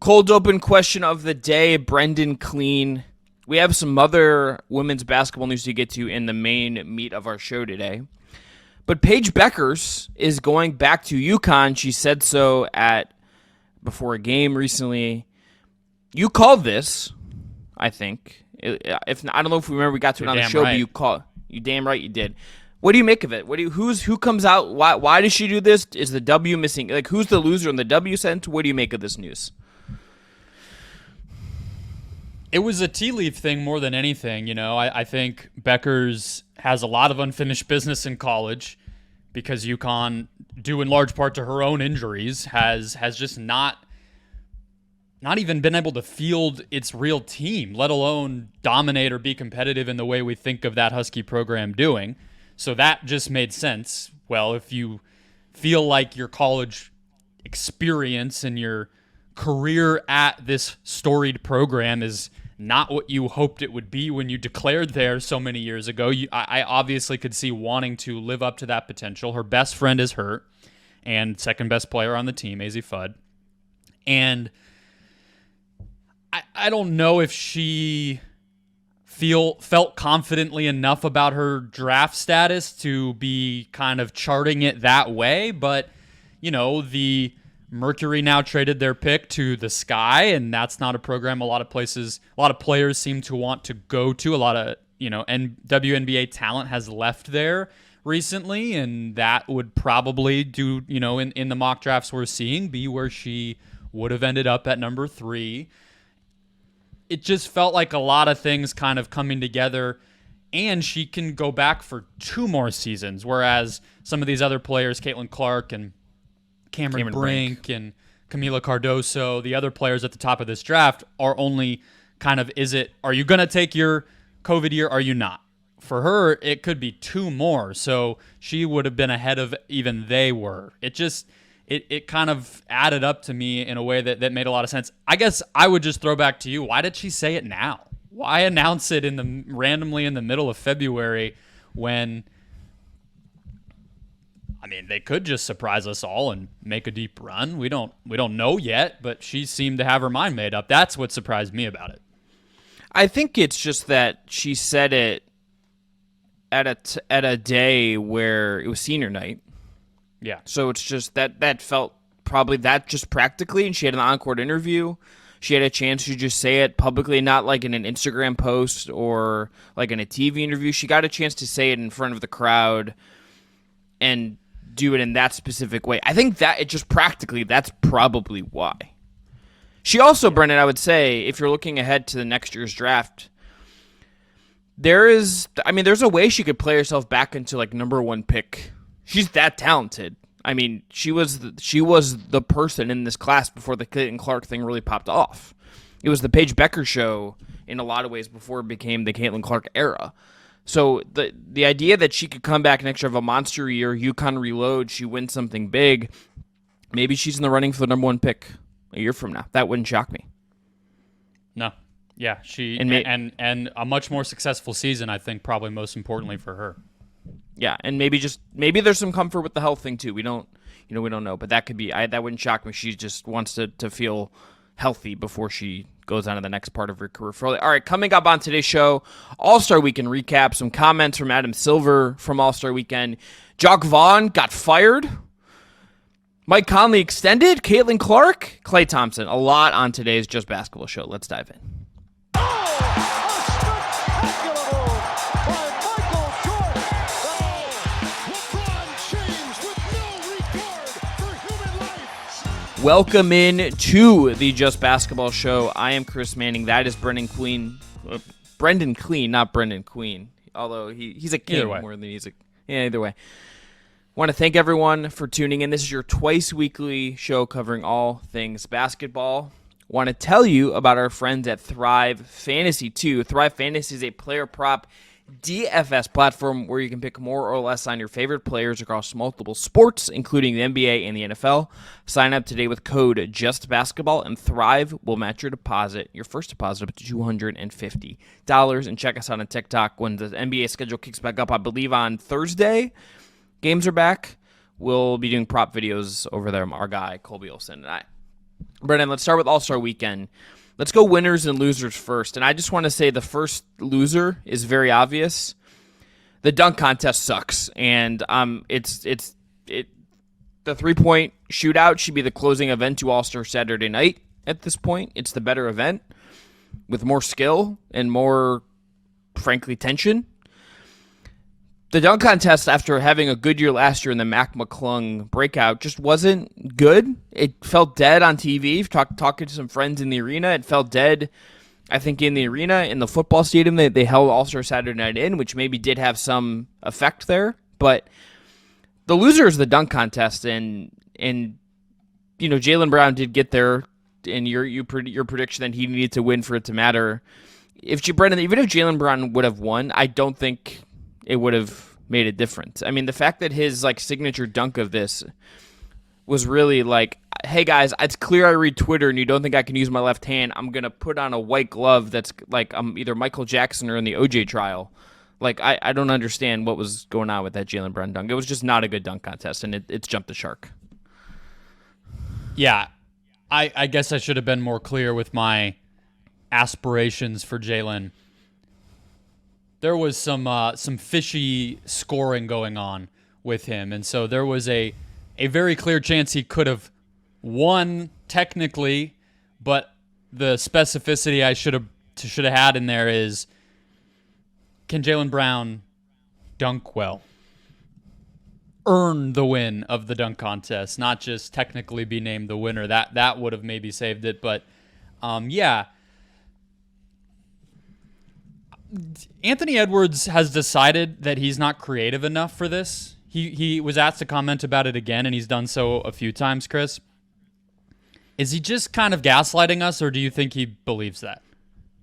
Cold open question of the day, Brendon Kleen. We have some other women's basketball news to get to in the main meat of our show today. But Paige Bueckers is going back to UConn. She said so before a game recently. You called this, I think. If I don't know if we remember we got to it on the show, right. But you damn right you did. What do you make of it? Who comes out? Why does she do this? Is the W missing? Like, who's the loser in the W sense? What do you make of this news? It was a tea leaf thing more than anything. I think Bueckers has a lot of unfinished business in college because UConn, due in large part to her own injuries, has just not even been able to field its real team, let alone dominate or be competitive in the way we think of that Husky program doing. So that just made sense. Well, if you feel like your college experience and your career at this storied program is not what you hoped it would be when you declared there so many years ago, I obviously could see wanting to live up to that potential. Her best friend is hurt, and second best player on the team, AZ Fudd. And I don't know if she felt confidently enough about her draft status to be kind of charting it that way, but the Mercury now traded their pick to the Sky, and that's not a program a lot of players seem to want to go to. A lot of WNBA talent has left there recently, and that would probably do in the mock drafts we're seeing be where she would have ended up at number 3. It just felt like a lot of things kind of coming together, and she can go back for 2 more seasons, whereas some of these other players, Caitlin Clark and Cameron Brink and Camila Cardoso, the other players at the top of this draft, are only kind of, are you going to take your COVID year? Are you not? For her, it could be 2 more. So she would have been ahead of even they were. It kind of added up to me in a way that made a lot of sense. I guess I would just throw back to you. Why did she say it now? Why announce it randomly in the middle of February when, they could just surprise us all and make a deep run. We don't know yet, but she seemed to have her mind made up. That's what surprised me about it. I think it's just that she said it at a day where it was senior night. Yeah. So it's just that felt probably that just practically, and she had an on-court interview. She had a chance to just say it publicly, not like in an Instagram post or like in a TV interview. She got a chance to say it in front of the crowd and do it in that specific way. I think that it just practically, that's probably why. She also, Brendan, I would say, if you're looking ahead to the next year's draft, there's a way she could play herself back into like number 1 pick. She's that talented. She was the person in this class before the Caitlin Clark thing really popped off. It was the Paige Bueckers show in a lot of ways before it became the Caitlin Clark era. So the idea that she could come back next year, have a monster year, UConn reload, she wins something big, maybe she's in the running for the number 1 pick a year from now. That wouldn't shock me. No. Yeah, and a much more successful season, I think, probably most importantly for her. Yeah, and maybe there's some comfort with the health thing too. We don't know, but that could be. That wouldn't shock me. She just wants to feel healthy before she goes on to the next part of her career. All right, coming up on today's show, All-Star Weekend recap. Some comments from Adam Silver from All-Star Weekend. Jacque Vaughn got fired. Mike Conley extended. Caitlin Clark, Klay Thompson. A lot on today's Just Basketball show. Let's dive in. Welcome in to the Just Basketball Show. I am Chris Manning. That is Brendon Kleen. Brendon Kleen, not Brendon Queen. Although he's a king more than he's a... Yeah, either way. Want to thank everyone for tuning in. This is your twice-weekly show covering all things basketball. Want to tell you about our friends at Thrive Fantasy 2. Thrive Fantasy is a player prop DFS platform where you can pick more or less on your favorite players across multiple sports, including the NBA and the NFL. Sign up today with code JustBasketball, and Thrive will match your first deposit up to $250. And check us out on TikTok when the NBA schedule kicks back up, I believe on Thursday. Games are back. We'll be doing prop videos over there, our guy, Colby Olsen, and I. Brendan, let's start with All-Star Weekend. Let's go winners and losers first. And I just want to say the first loser is very obvious. The dunk contest sucks, and the 3-point shootout should be the closing event to All-Star Saturday night at this point. It's the better event with more skill and more, frankly, tension. The dunk contest, after having a good year last year in the Mac McClung breakout, just wasn't good. It felt dead on TV. Talking to some friends in the arena, it felt dead. I think in the arena, in the football stadium, they held All-Star Saturday Night in, which maybe did have some effect there. But the loser is the dunk contest, and Jaylen Brown did get there, and your prediction that he needed to win for it to matter. Brendan, even if Jaylen Brown would have won, I don't think it would have made a difference. I mean, the fact that his signature dunk of this was really like, hey guys, it's clear I read Twitter and you don't think I can use my left hand. I'm going to put on a white glove that's like I'm either Michael Jackson or in the OJ trial. Like, I don't understand what was going on with that Jaylen Brown dunk. It was just not a good dunk contest, and it's jumped the shark. Yeah, I guess I should have been more clear with my aspirations for Jaylen. There was some fishy scoring going on with him, and so there was a very clear chance he could have won technically, but the specificity I should have had in there is, can Jaylen Brown dunk well? Earn the win of the dunk contest, not just technically be named the winner. That would have maybe saved it, but yeah. Anthony Edwards has decided that he's not creative enough for this. He was asked to comment about it again, and he's done so a few times, Chris. Is he just kind of gaslighting us, or do you think he believes that?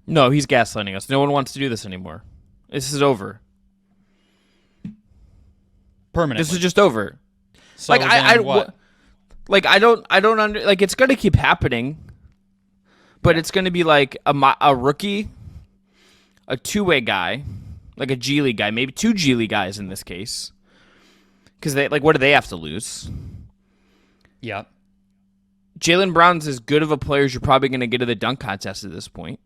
No, he's gaslighting us. No one wants to do this anymore. This is over. Permanently. This is just over. So what? It's going to keep happening, but it's going to be like a rookie, a two-way guy, like a G League guy, maybe two G League guys in this case. Because what do they have to lose? Yeah. Jaylen Brown's as good of a player as you're probably going to get to the dunk contest at this point.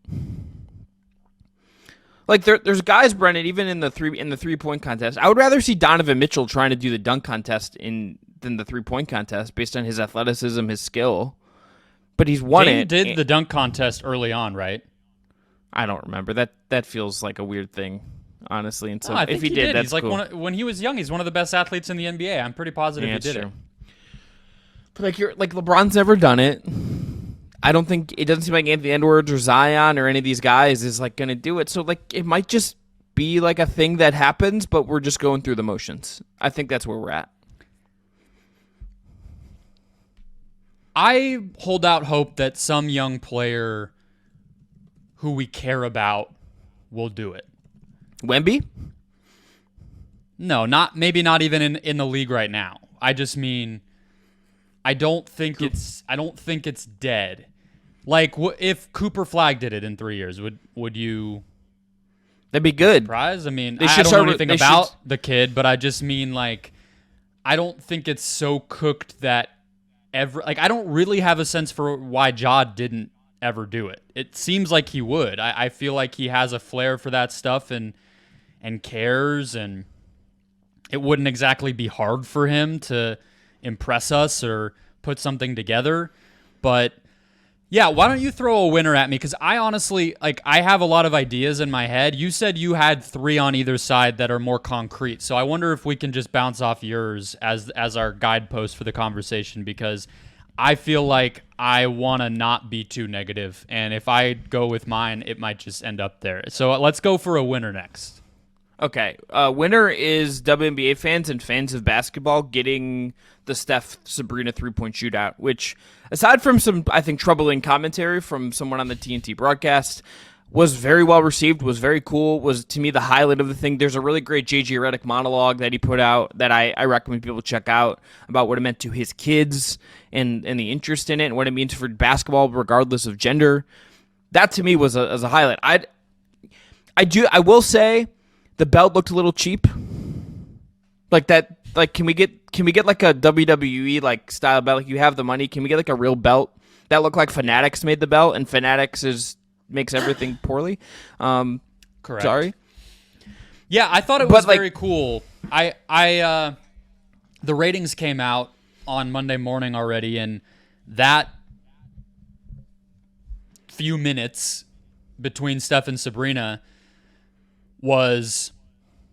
Like there's guys, Brennan, even in the 3-point contest. I would rather see Donovan Mitchell trying to do the dunk contest than the 3-point contest based on his athleticism, his skill. But he's won Dane it. Did the dunk contest early on, right? I don't remember. That feels like a weird thing, honestly. And so no, I think if he did, that's he's cool. When he was young, he's one of the best athletes in the NBA. I'm pretty positive he did it. But LeBron's never done it. I don't think it doesn't seem like Anthony Edwards or Zion or any of these guys is going to do it. So it might just be like a thing that happens, but we're just going through the motions. I think that's where we're at. I hold out hope that some young player who we care about will do it. Wemby? No, maybe not even in the league right now. I just mean I don't think it's dead. Like, if Cooper Flagg did it in 3 years, would you? That'd be good. Surprised? I mean, I don't know anything about the kid, but I just mean I don't think it's so cooked that I don't really have a sense for why Ja didn't ever do it. It seems like he would. I feel like he has a flair for that stuff and cares, and it wouldn't exactly be hard for him to impress us or put something together. But yeah, why don't you throw a winner at me? Because I honestly, I have a lot of ideas in my head. You said you had 3 on either side that are more concrete. So I wonder if we can just bounce off yours as our guidepost for the conversation, because I feel like I want to not be too negative. And if I go with mine, it might just end up there. So let's go for a winner next. Okay. Winner is WNBA fans and fans of basketball getting the Steph Sabrina 3-point shootout, which, aside from some, I think, troubling commentary from someone on the TNT broadcast, was very well received, was very cool, was, to me, the highlight of the thing. There's a really great J.J. Redick monologue that he put out that I recommend people check out about what it meant to his kids and the interest in it and what it means for basketball regardless of gender. That, to me, was a highlight. I will say the belt looked a little cheap. Like that. Like, can we get like a WWE style belt? Like, you have the money. Can we get like a real belt that looked like Fanatics made the belt, and Fanatics makes everything poorly. Correct. Sorry. Yeah, I thought it was very cool. The ratings came out on Monday morning already, and that few minutes between Steph and Sabrina was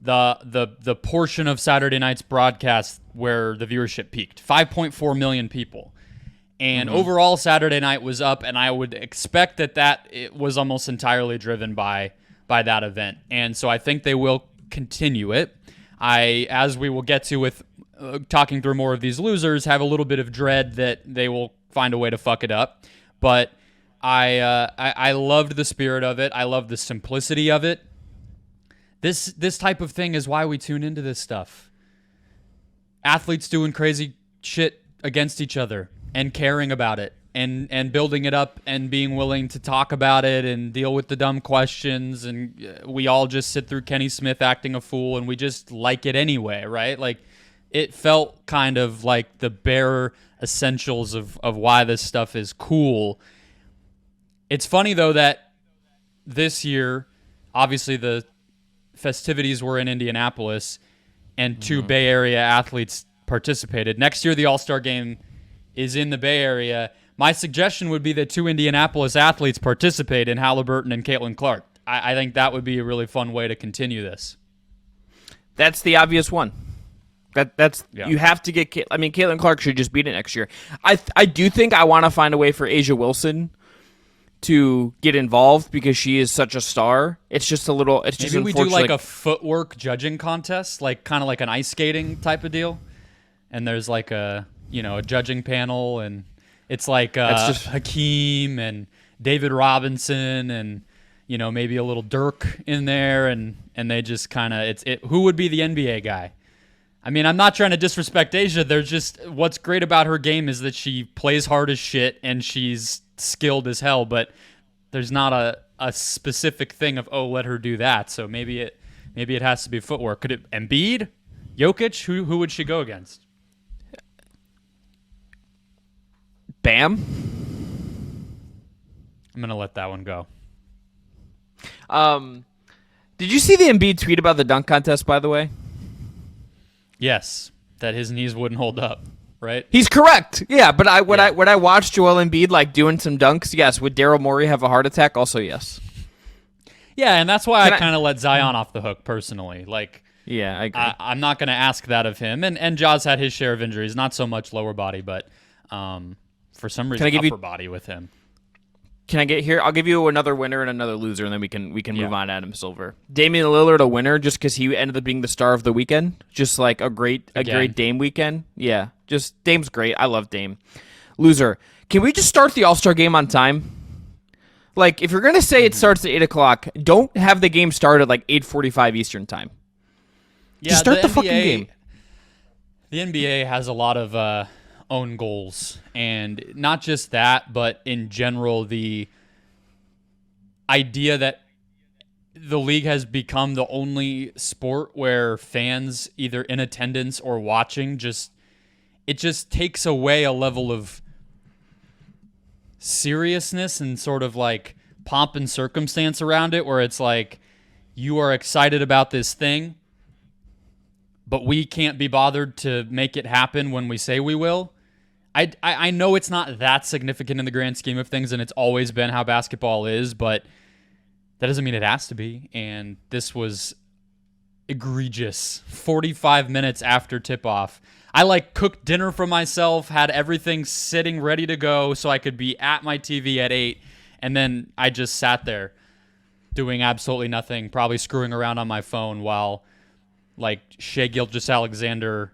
the portion of Saturday night's broadcast where the viewership peaked. 5.4 million people. And overall, Saturday night was up, and I would expect that it was almost entirely driven by that event. And so I think they will continue it. As we will get to with talking through more of these losers, have a little bit of dread that they will find a way to fuck it up. But I loved the spirit of it. I loved the simplicity of it. This type of thing is why we tune into this stuff. Athletes doing crazy shit against each other and caring about it and building it up and being willing to talk about it and deal with the dumb questions, and we all just sit through Kenny Smith acting a fool and we just like it anyway, right? Like, it felt kind of like the bare essentials of why this stuff is cool. It's funny, though, that this year, obviously the festivities were in Indianapolis and two Bay Area athletes participated. Next year, the All-Star Game is in the Bay Area. My suggestion would be that two Indianapolis athletes participate in Halliburton and Caitlin Clark. I think that would be a really fun way to continue this. That's the obvious one. You have to get. I mean, Caitlin Clark should just beat it next year. I do think I want to find a way for A'ja Wilson to get involved because she is such a star. It's just a little. It's just maybe we do like a footwork judging contest, like kind of like an ice skating type of deal. And there's like a judging panel, and it's like Hakeem and David Robinson and maybe a little Dirk in there, and they just kind of who would be the NBA guy? I mean, I'm not trying to disrespect A'ja. There's just, what's great about her game is that she plays hard as shit and she's skilled as hell, but there's not a specific thing of, let her do that. So maybe it has to be footwork. Could it Embiid? Jokic? Who would she go against? Bam. I'm gonna let that one go. Did you see the Embiid tweet about the dunk contest, by the way? Yes, that his knees wouldn't hold up, right? He's correct. Yeah, but when I watched Joel Embiid like doing some dunks, yes. Would Daryl Morey have a heart attack? Also, yes. Yeah, and that's why I kind of let Zion off the hook personally. Like, yeah, I agree. I'm not going to ask that of him. And Jaws had his share of injuries, not so much lower body, but for some reason upper body with him. Can I get here? I'll give you another winner and another loser, and then we can move on to Adam Silver. Damian Lillard, a winner, just because he ended up being the star of the weekend. Just like a great Dame weekend. Yeah, just Dame's great. I love Dame. Loser. Can we just start the All-Star game on time? Like, if you're gonna say it starts at 8:00, don't have the game start at like 8:45 Eastern time. Yeah, just start the fucking game. The NBA has a lot of own goals, and not just that, but in general, the idea that the league has become the only sport where fans, either in attendance or watching, it just takes away a level of seriousness and sort of like pomp and circumstance around it, where it's like, you are excited about this thing, but we can't be bothered to make it happen when we say we will. I know it's not that significant in the grand scheme of things, and it's always been how basketball is, but that doesn't mean it has to be. And this was egregious. 45 minutes after tip-off. I cooked dinner for myself, had everything sitting ready to go so I could be at my TV at 8, and then I just sat doing absolutely nothing, probably screwing around on my phone while Shai Gilgeous-Alexander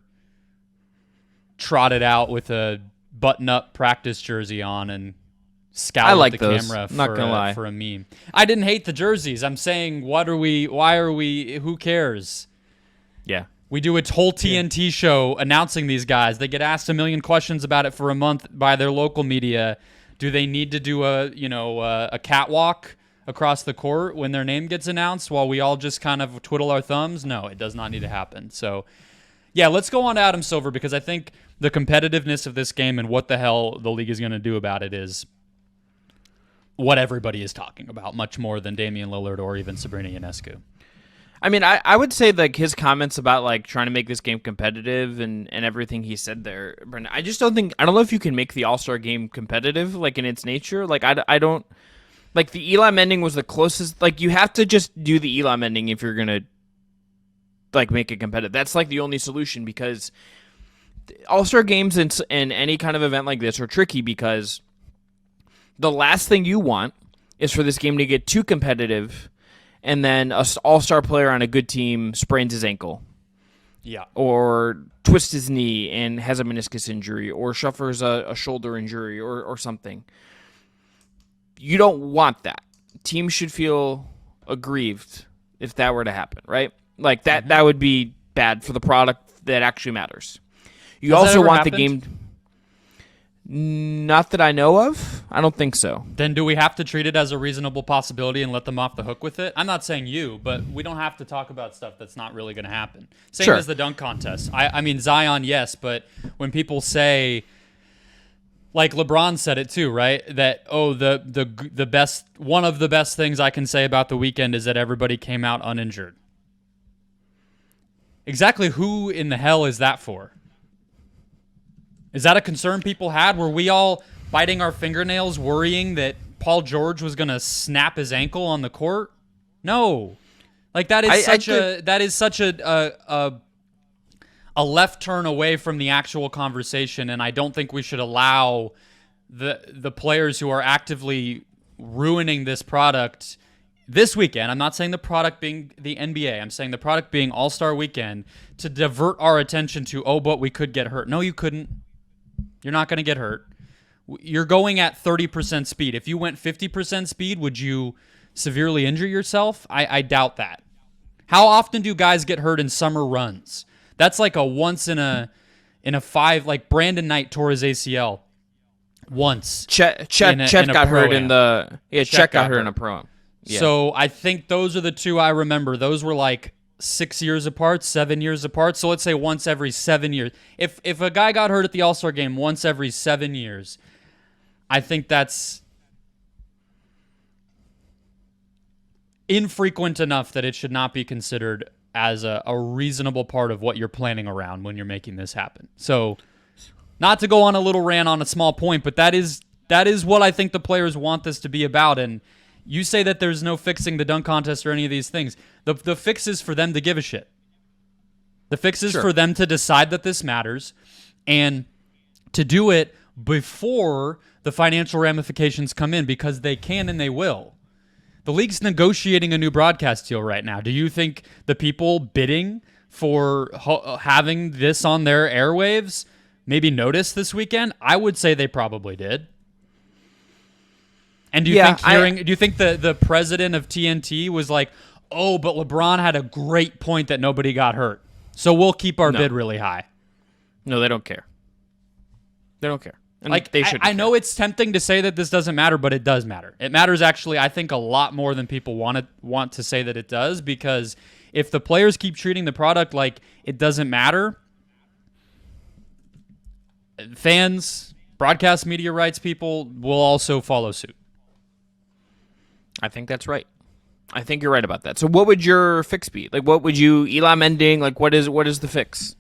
trotted out with a button-up practice jersey on and scowled at the camera for a meme. I didn't hate the jerseys. I'm saying, why are we, who cares? Yeah. We do a whole TNT show announcing these guys. They get asked a million questions about it for a month by their local media. Do they need to do a catwalk across the court when their name gets announced while we all just kind of twiddle our thumbs? No, it does not need to happen. So, yeah, let's go on to Adam Silver, because I think the competitiveness of this game and what the hell the league is going to do about it is what everybody is talking about, much more than Damian Lillard or even Sabrina Ionescu. I mean, I would say like his comments about like trying to make this game competitive and everything he said there, Brendan, I don't know if you can make the All-Star game competitive like in its nature. Like I don't like the Elam ending was the closest. Like you have to just do the Elam ending if you're gonna like make it competitive. That's like the only solution, because All-Star games in any kind of event like this are tricky, because the last thing you want is for this game to get too competitive and then an all-star player on a good team sprains his ankle. Yeah. Or twists his knee and has a meniscus injury, or suffers a shoulder injury or something. You don't want that. Teams should feel aggrieved if that were to happen, right? Like that would be bad for the product that actually matters. You also want the game... Not that I know of. I don't think so. Then do we have to treat it as a reasonable possibility and let them off the hook with it? I'm not saying you, but we don't have to talk about stuff that's not really going to happen. Same as the dunk contest. I mean, Zion, yes, but when people say, like LeBron said it too, right? That, the best, one of the best things I can say about the weekend is that everybody came out uninjured. Exactly who in the hell is that for? Is that a concern people had? Were we all biting our fingernails worrying that Paul George was going to snap his ankle on the court? No. Like that is such a left turn away from the actual conversation, and I don't think we should allow the players who are actively ruining this product this weekend. I'm not saying the product being the NBA. I'm saying the product being All-Star Weekend, to divert our attention to, but we could get hurt. No, you couldn't. You're not going to get hurt. You're going at 30% speed. If you went 50% speed, would you severely injure yourself? I doubt that. How often do guys get hurt in summer runs? That's like a once in a five. Like Brandon Knight tore his ACL once. Chet got hurt in the Chet got hurt in a pro. Yeah. So I think those are the two I remember. Those were like 6 years apart, 7 years apart. So let's say once every 7 years. If a guy got hurt at the All-Star game once every 7 years, I think that's infrequent enough that it should not be considered as a reasonable part of what you're planning around when you're making this happen. So not to go on a little rant on a small point, but that is what I think the players want this to be about. And you say that there's no fixing the dunk contest or any of these things. The fix is for them to give a shit. The fix is for them to decide that this matters and to do it before the financial ramifications come in, because they can and they will. The league's negotiating a new broadcast deal right now. Do you think the people bidding for having this on their airwaves maybe noticed this weekend? I would say they probably did. And do you think the president of TNT was like, but LeBron had a great point that nobody got hurt, so we'll keep our bid really high? No, they don't care. They don't care. And like they should. I know it's tempting to say that this doesn't matter, but it does matter. It matters actually, I think, a lot more than people want to say that it does, because if the players keep treating the product like it doesn't matter, fans, broadcast media rights people will also follow suit. I think that's right. I think you're right about that. So what would your fix be? Like, what would you, Elam ending, like, what is the fix?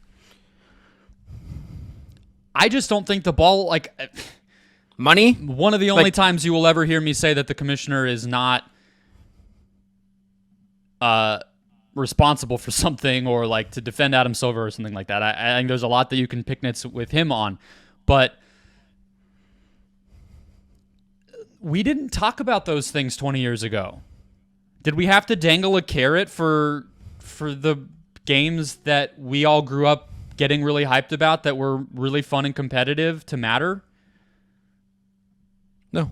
I just don't think the ball, like... Money? One of the only times you will ever hear me say that the commissioner is not responsible for something, or, like, to defend Adam Silver or something like that. I think there's a lot that you can pick nits with him on. But we didn't talk about those things 20 years ago. Did we have to dangle a carrot for the games that we all grew up getting really hyped about, that were really fun and competitive, to matter? No.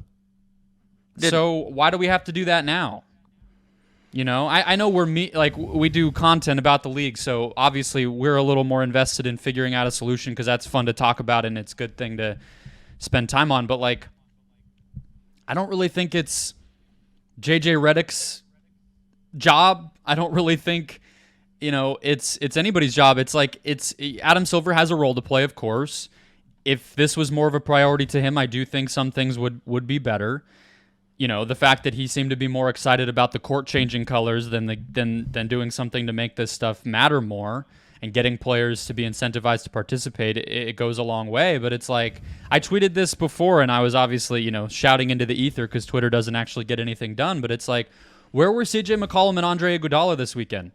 So why do we have to do that now? You know, I know we do content about the league, so obviously we're a little more invested in figuring out a solution, because that's fun to talk about and it's a good thing to spend time on. But like, I don't really think it's JJ Redick's job. I don't really think, it's anybody's job. It's like, Adam Silver has a role to play, of course. If this was more of a priority to him, I do think some things would be better. the fact that he seemed to be more excited about the court changing colors than doing something to make this stuff matter more and getting players to be incentivized to participate, it goes a long way. But it's like, I tweeted this before, and I was obviously, shouting into the ether because Twitter doesn't actually get anything done. But it's like, where were CJ McCollum and Andre Iguodala this weekend?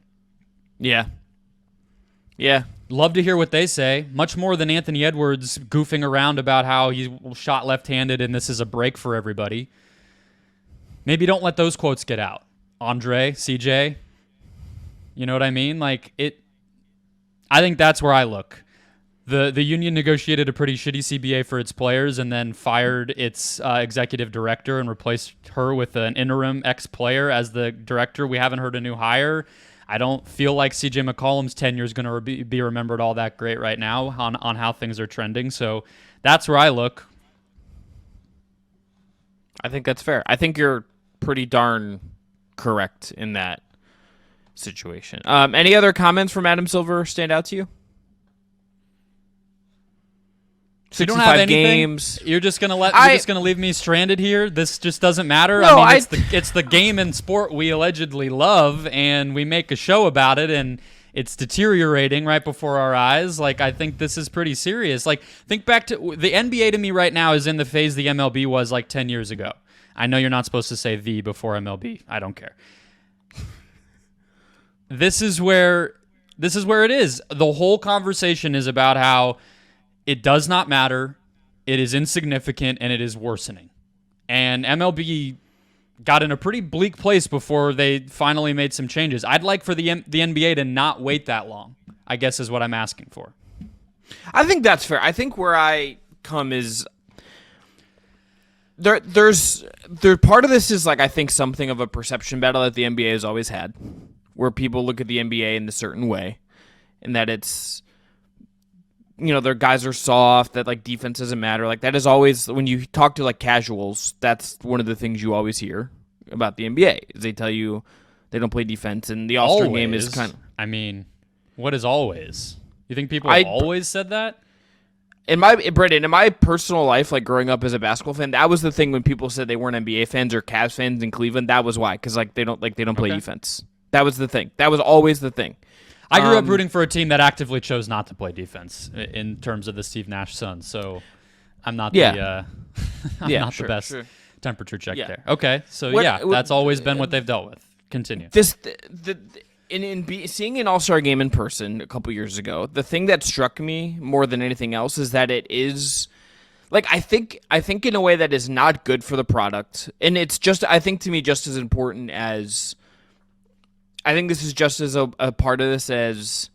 Yeah. Yeah. Love to hear what they say. Much more than Anthony Edwards goofing around about how he shot left-handed and this is a break for everybody. Maybe don't let those quotes get out. Andre, CJ, you know what I mean? I think that's where I look. The union negotiated a pretty shitty CBA for its players and then fired its executive director and replaced her with an interim ex-player as the director. We haven't heard a new hire. I don't feel like CJ McCollum's tenure is going to be remembered all that great right now on how things are trending. So that's where I look. I think that's fair. I think you're pretty darn correct in that situation. Any other comments from Adam Silver stand out to you? You don't have anything. Games. You're just gonna leave me stranded here. This just doesn't matter. No, it's the game and sport we allegedly love, and we make a show about it, and it's deteriorating right before our eyes. I think this is pretty serious. Think back to the NBA. To me, right now, is in the phase the MLB was 10 years ago. I know you're not supposed to say "the" before MLB. I don't care. This is where it is. The whole conversation is about how it does not matter, it is insignificant, and it is worsening. And MLB got in a pretty bleak place before they finally made some changes. I'd like for the NBA to not wait that long, I guess is what I'm asking for. I think that's fair. I think where I come is there's part of this is I think something of a perception battle that the NBA has always had, where people look at the NBA in a certain way, and that it's, their guys are soft, that defense doesn't matter. That is always, when you talk to casuals, that's one of the things you always hear about the NBA is they tell you they don't play defense, and the All-Star game is kind of... I mean, what is always? You think people have always said that? In my personal life, growing up as a basketball fan, that was the thing when people said they weren't NBA fans or Cavs fans in Cleveland. That was why, because they don't play defense. That was the thing. That was always the thing. I grew up rooting for a team that actively chose not to play defense in terms of the Steve Nash Suns, so I'm not the best temperature check there. Okay, so that's always been what they've dealt with. Continue. Seeing an All-Star game in person a couple years ago, the thing that struck me more than anything else is that it is I think in a way that is not good for the product, and it's just, I think, to me, just as important as. I think this is just as a part of this as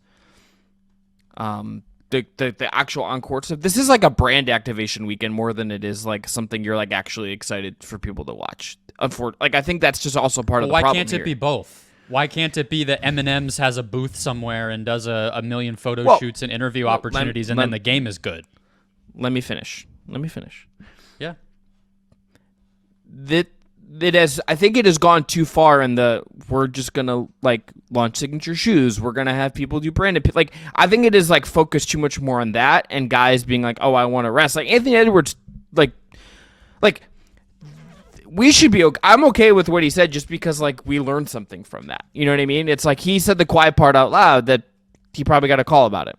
the actual on-court stuff. This is a brand activation weekend more than it is something you're actually excited for people to watch. I think that's just also part of the problem. Why can't it be both? Why can't it be that M&M's has a booth somewhere and does a million photo shoots and interview opportunities, and then the game is good? Let me finish. Yeah. I think it has gone too far in we're just gonna launch signature shoes. We're gonna have people do branded. I think it is focused too much more on that, and guys being oh, I want to rest. Anthony Edwards, we should be. I'm okay with what he said just because we learned something from that. You know what I mean? It's he said the quiet part out loud that he probably got a call about it.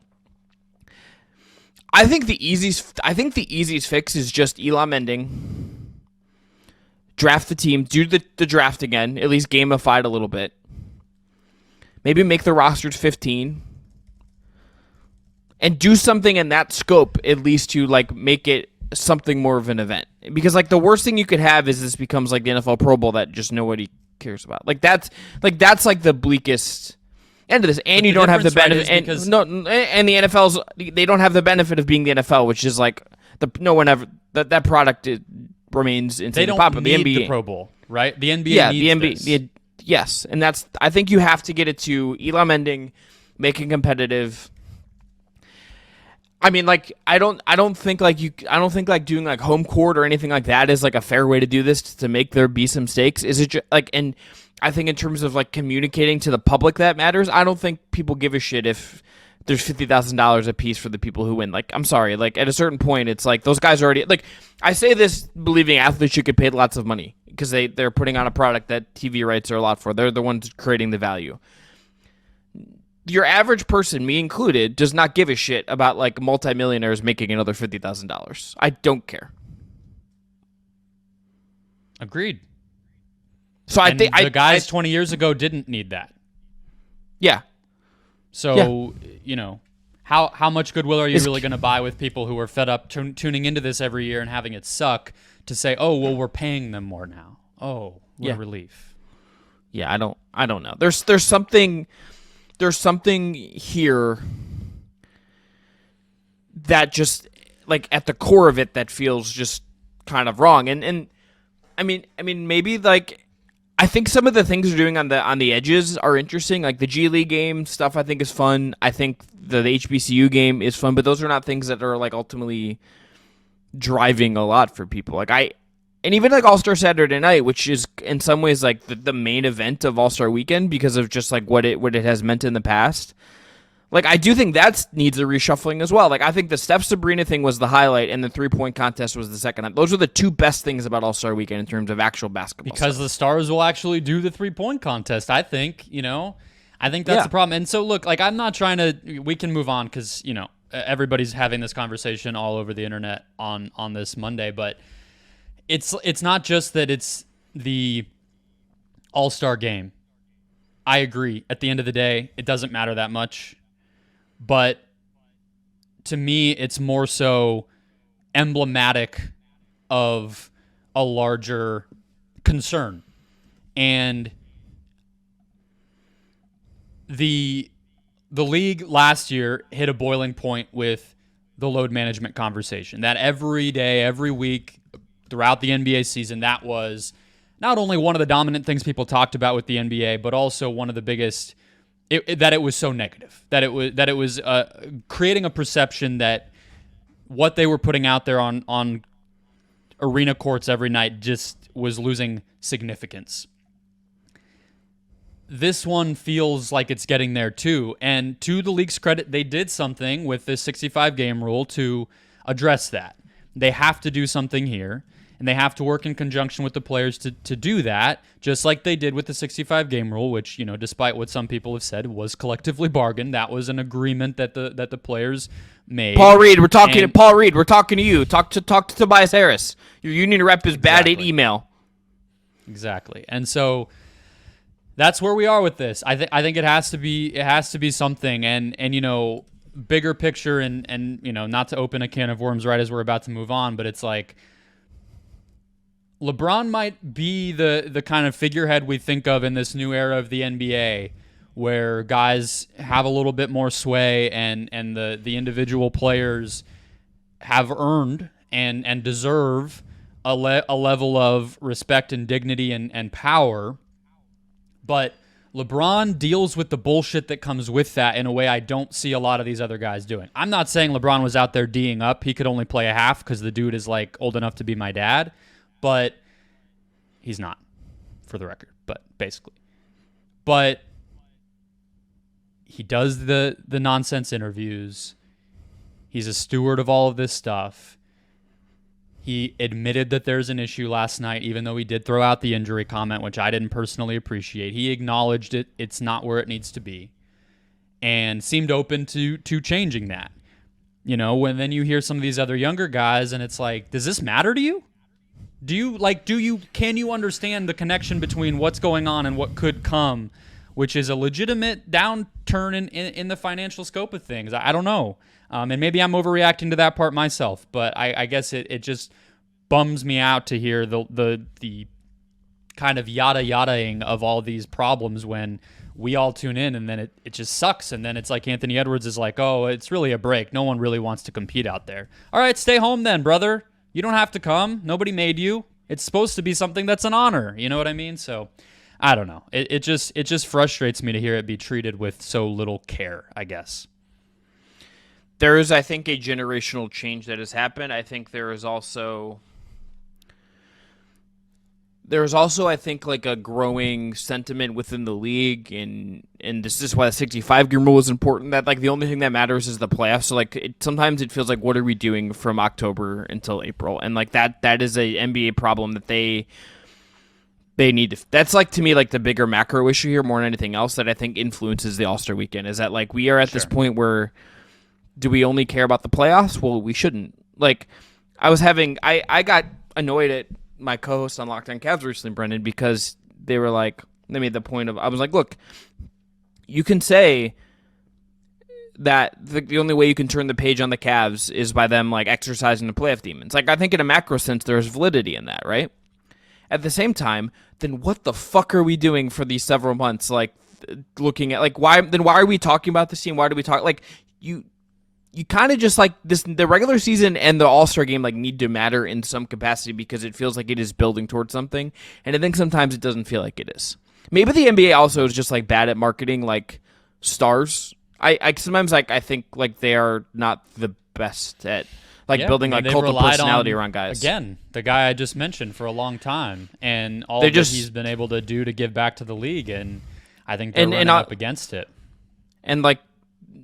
I think the easiest fix is just Elam ending. Draft the team, do the draft again, at least gamify it a little bit. Maybe make the rosters 15. And do something in that scope, at least to make it something more of an event. Because the worst thing you could have is this becomes the NFL Pro Bowl that just nobody cares about. That's the bleakest end of this. And you don't have the benefit, and the NFL's, they don't have the benefit of being the NFL, which is that product remains insanely popular. They don't need the Pro Bowl, right? The NBA needs this. Yes, and that's. I think you have to get it to Elam ending, making competitive. I mean, I don't think doing home court or anything like that is a fair way to do this to make there be some stakes. Is it and I think in terms of communicating to the public that matters. I don't think people give a shit if there's $50,000 a piece for the people who win. I'm sorry. At a certain point, it's those guys are already I say this believing athletes should get paid lots of money. because they're putting on a product that TV rights are a lot for. They're the ones creating the value. Your average person, me included, does not give a shit about like multimillionaires making another $50,000. I don't care. Agreed. So I think the guys 20 years ago didn't need that. Yeah. So how much goodwill are you really going to buy with people who are fed up tuning into this every year and having it suck to say, oh well, we're paying them more now. Oh, what a relief. Yeah, I don't know. There's something here that just like at the core of it that feels just kind of wrong. And I mean maybe like I think some of the things they're doing on the edges are interesting. Like the G League game stuff I think is fun. I think the HBCU game is fun, but those are not things that are like ultimately driving a lot for people. And even like All-Star Saturday Night, which is in some ways like the main event of All-Star Weekend because of just like what it has meant in the past. Like, I do think that needs a reshuffling as well. Like, I think the Steph Sabrina thing was the highlight, and the three-point contest was the second. Those are the two best things about All-Star Weekend in terms of actual basketball. Because the stars will actually do the three-point contest, I think. I think that's the problem. And so, look, like, I'm not trying to. We can move on because everybody's having this conversation all over the internet on this Monday. But it's not just that it's the All-Star game. I agree. At the end of the day, it doesn't matter that much. But to me, it's more so emblematic of a larger concern. And the league last year hit a boiling point with the load management conversation. That every day, every week, throughout the NBA season, that was not only one of the dominant things people talked about with the NBA, but also one of the biggest. That it was so negative, that it was creating a perception that what they were putting out there on arena courts every night just was losing significance. This one feels like it's getting there too, and to the league's credit, they did something with this 65-game rule to address that. They have to do something here. And they have to work in conjunction with the players to do that, just like they did with the 65-game rule, which, despite what some people have said, was collectively bargained. That was an agreement that the players made. Paul Reed, we're talking to you. Talk to Tobias Harris. Your union rep is bad at email. Exactly. And so that's where we are with this. I think it has to be something. And bigger picture and not to open a can of worms right as we're about to move on, but it's like LeBron might be the kind of figurehead we think of in this new era of the NBA where guys have a little bit more sway and the individual players have earned and deserve a level of respect and dignity and power. But LeBron deals with the bullshit that comes with that in a way I don't see a lot of these other guys doing. I'm not saying LeBron was out there D'ing up. He could only play a half because the dude is like old enough to be my dad. But he's not, for the record, but basically. But he does the nonsense interviews. He's a steward of all of this stuff. He admitted that there's an issue last night, even though he did throw out the injury comment, which I didn't personally appreciate. He acknowledged it. It's not where it needs to be. And seemed open to changing that. When then you hear some of these other younger guys and it's like, does this matter to you? Can you understand the connection between what's going on and what could come, which is a legitimate downturn in the financial scope of things? I don't know. And maybe I'm overreacting to that part myself, but I guess it just bums me out to hear the kind of yada-yadaing of all these problems when we all tune in and then it just sucks. And then it's like Anthony Edwards is like, oh, it's really a break. No one really wants to compete out there. All right, stay home then, brother. You don't have to come. Nobody made you. It's supposed to be something that's an honor. You know what I mean? So, I don't know. It just frustrates me to hear it be treated with so little care, I guess. There is, I think, a generational change that has happened. I think there is also, I think, like a growing sentiment within the league, and this is why the 65-game rule is important, that like the only thing that matters is the playoffs. So like sometimes it feels like, what are we doing from October until April? And like that is a NBA problem that they they need to. That's like, to me, like the bigger macro issue here more than anything else that I think influences the All-Star weekend is that like we are at this point where do we only care about the playoffs? Well, we shouldn't. Like I got annoyed at my co-host on Locked On Cavs recently, Brendan, because they were like, they made the point of, I was like, look, you can say that the only way you can turn the page on the Cavs is by them like exercising the playoff demons. Like, I think in a macro sense, there's validity in that, right? At the same time, then what the fuck are we doing for these several months? Like, looking at like why are we talking about this team? Why do we talk like you kind of just like this? The regular season and the All-Star game like need to matter in some capacity because it feels like it is building towards something, and I think sometimes it doesn't feel like it is. Maybe the NBA also is just like bad at marketing like stars. I sometimes like I think like they are not the best at like building like cult of personality around guys. Again, the guy I just mentioned for a long time, and all that he's been able to do to give back to the league, and I think they're running up against it. And like,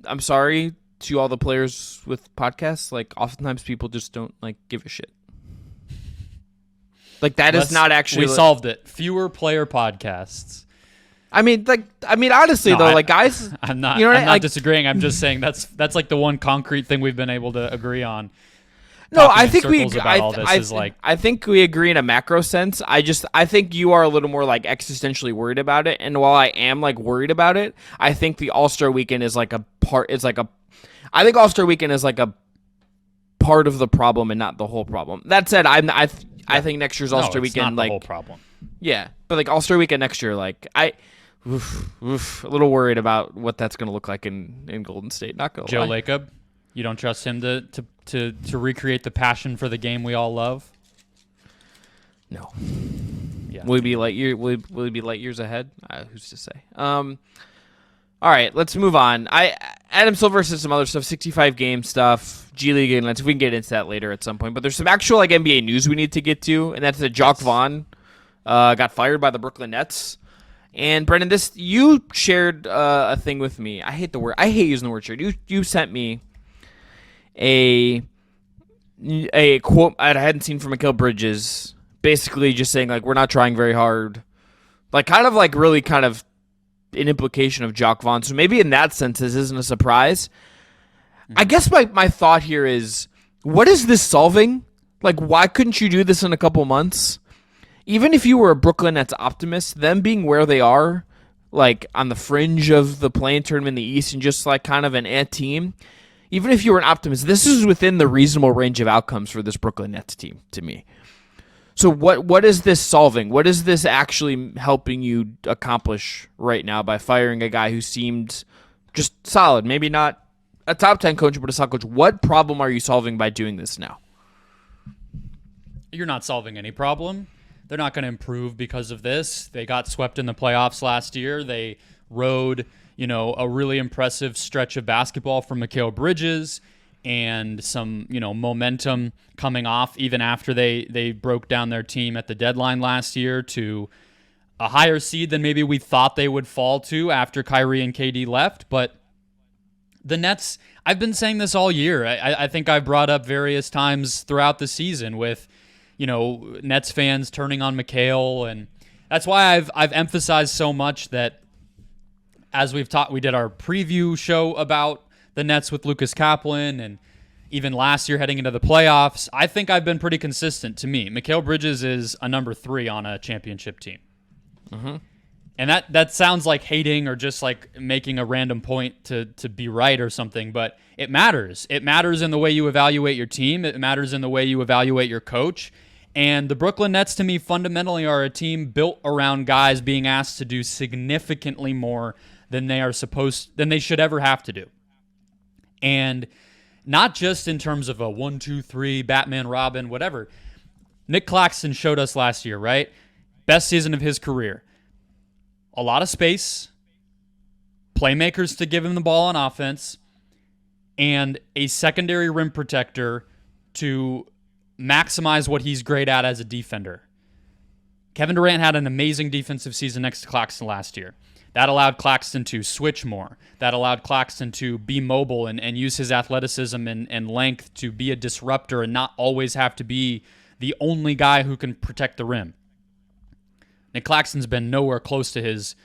I'm sorry to all the players with podcasts. Like, oftentimes people just don't like give a shit. Like that is not actually. We solved it. Fewer player podcasts. I mean, honestly, though, like guys, I'm not. You know I'm not disagreeing. I'm just saying that's like the one concrete thing we've been able to agree on. No, I think we. I think we agree in a macro sense. I think you are a little more like existentially worried about it. And while I am like worried about it, I think the All-Star Weekend is like a part. It's like a. I think All-Star Weekend is like a part of the problem and not the whole problem. That said, I think next year's All-Star Weekend not like the whole problem. Yeah, but like All-Star Weekend next year, like a little worried about what that's going to look like in Golden State. Not going to lie. Joe Lacob, you don't trust him to recreate the passion for the game we all love? No. Yeah. Will he be light years ahead? Who's to say? All right, let's move on. Adam Silver said some other stuff, 65 game stuff, G League inlets. We can get into that later at some point. But there's some actual like NBA news we need to get to, and that's that Jacque Vaughn got fired by the Brooklyn Nets. And Brendan, you shared a thing with me. I hate using the word shared. You sent me a quote I hadn't seen from Mikal Bridges, basically just saying like we're not trying very hard, like kind of like really kind of an implication of Jacque Vaughn. So maybe in that sense this isn't a surprise. I guess my thought here is, what is this solving? Like, why couldn't you do this in a couple months? Even if you were a Brooklyn Nets optimist, them being where they are, like on the fringe of the play-in tournament in the East and just like kind of an ant team, even if you were an optimist, this is within the reasonable range of outcomes for this Brooklyn Nets team to me. So what is this solving? What is this actually helping you accomplish right now by firing a guy who seemed just solid? Maybe not a top 10 coach, but a solid coach. What problem are you solving by doing this now? You're not solving any problem. They're not going to improve because of this. They got swept in the playoffs last year. They rode, a really impressive stretch of basketball from Mikal Bridges and some, momentum coming off even after they broke down their team at the deadline last year to a higher seed than maybe we thought they would fall to after Kyrie and KD left. But the Nets, I've been saying this all year. I think I've brought up various times throughout the season with Nets fans turning on Mikal, and that's why I've emphasized so much that as we did our preview show about the Nets with Lucas Kaplan, and even last year heading into the playoffs, I think I've been pretty consistent. To me, Mikal Bridges is a number 3 on a championship team. Mm-hmm. And that sounds like hating or just like making a random point to be right or something, but it matters. It matters in the way you evaluate your team. It matters in the way you evaluate your coach. And the Brooklyn Nets, to me, fundamentally are a team built around guys being asked to do significantly more than they should ever have to do. And not just in terms of a 1, 2, 3, Batman, Robin, whatever. Nick Claxton showed us last year, right? Best season of his career. A lot of space, playmakers to give him the ball on offense, and a secondary rim protector to maximize what he's great at as a defender. Kevin Durant had an amazing defensive season next to Claxton last year. That allowed Claxton to switch more. That allowed Claxton to be mobile and use his athleticism and length to be a disruptor and not always have to be the only guy who can protect the rim. Nick Claxton's been nowhere close to his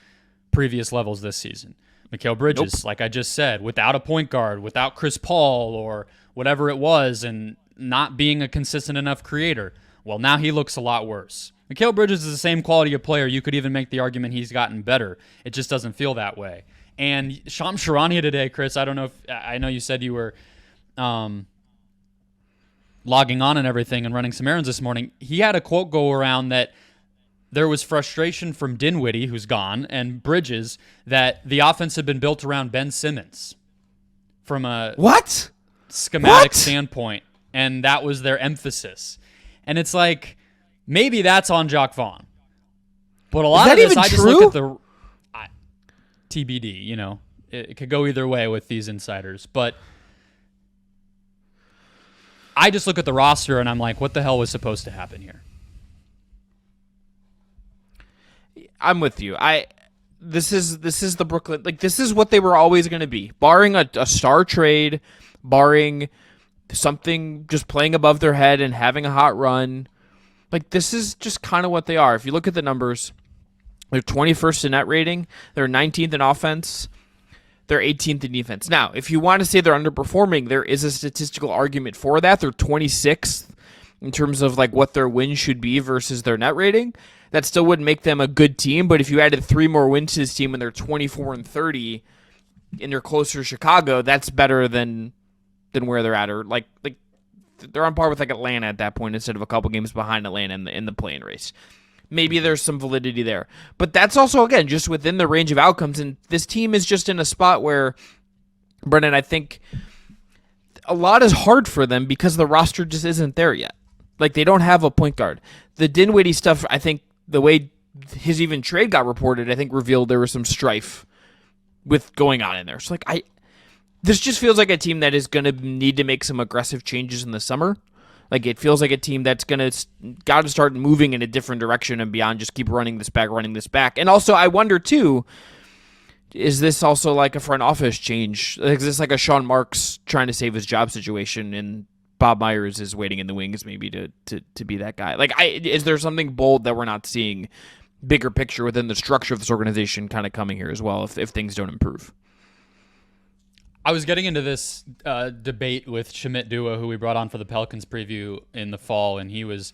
previous levels this season. Mikal Bridges, like I just said, without a point guard, without Chris Paul or whatever it was, and not being a consistent enough creator, well, now he looks a lot worse. Mikal Bridges is the same quality of player. You could even make the argument he's gotten better. It just doesn't feel that way. And Shams Charania today, Chris, I know you said you were logging on and everything and running some errands this morning. He had a quote go around that there was frustration from Dinwiddie, who's gone, and Bridges, that the offense had been built around Ben Simmons from a schematic standpoint, and that was their emphasis. And it's like, maybe that's on Jacque Vaughn. But a lot of this, I just look at the TBD, it could go either way with these insiders. But I just look at the roster and I'm like, what the hell was supposed to happen here? I'm with you. This is the Brooklyn, like, this is what they were always going to be, barring a star trade, barring something just playing above their head and having a hot run. Like, this is just kind of what they are. If you look at the numbers, they're 21st in net rating, they're 19th in offense, they're 18th in defense. Now, if you want to say they're underperforming, there is a statistical argument for that. They're 26th in terms of like what their wins should be versus their net rating. That still wouldn't make them a good team, but if you added 3 more wins to this team and they're 24-30 and they're closer to Chicago, that's better than where they're at, or like they're on par with like Atlanta at that point instead of a couple games behind Atlanta in the play-in race. Maybe there's some validity there, but that's also, again, just within the range of outcomes. And this team is just in a spot where, Brendan, I think a lot is hard for them because the roster just isn't there yet. Like, they don't have a point guard. The Dinwiddie stuff, I think the way his even trade got reported, I think revealed there was some strife with going on in there. So this just feels like a team that is going to need to make some aggressive changes in the summer. Like, it feels like a team that's got to start moving in a different direction and beyond just keep running this back. And also, I wonder, too, is this also like a front office change? Is this like a Sean Marks trying to save his job situation, and Bob Myers is waiting in the wings maybe to be that guy? Like, is there something bold that we're not seeing, bigger picture within the structure of this organization kind of coming here as well if things don't improve? I was getting into this debate with Shamit Dua, who we brought on for the Pelicans preview in the fall, and he was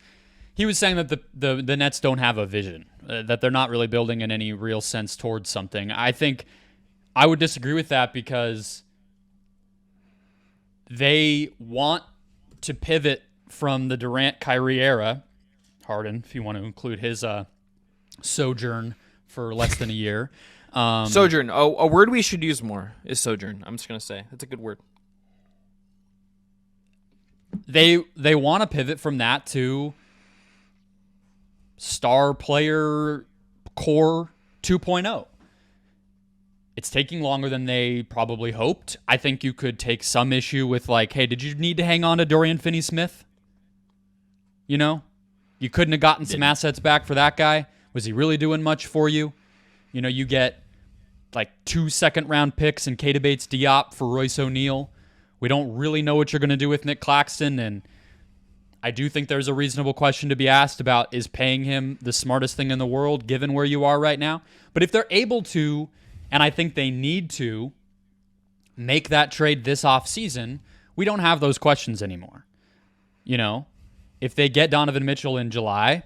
saying that the Nets don't have a vision, that they're not really building in any real sense towards something. I think I would disagree with that because they want to pivot from the Durant-Kyrie era, Harden, if you want to include his sojourn for less than a year. Sojourn. A word we should use more is sojourn. I'm just going to say. That's a good word. They want to pivot from that to star player core 2.0. It's taking longer than they probably hoped. I think you could take some issue with, like, hey, did you need to hang on to Dorian Finney-Smith? You couldn't have gotten some assets back for that guy. Was he really doing much for you? You get like 2 second-round picks and Keita Bates-Diop for Royce O'Neal. We don't really know what you're going to do with Nick Claxton, and I do think there's a reasonable question to be asked about, is paying him the smartest thing in the world given where you are right now? But if they're able to, and I think they need to, make that trade this offseason, we don't have those questions anymore. If they get Donovan Mitchell in July,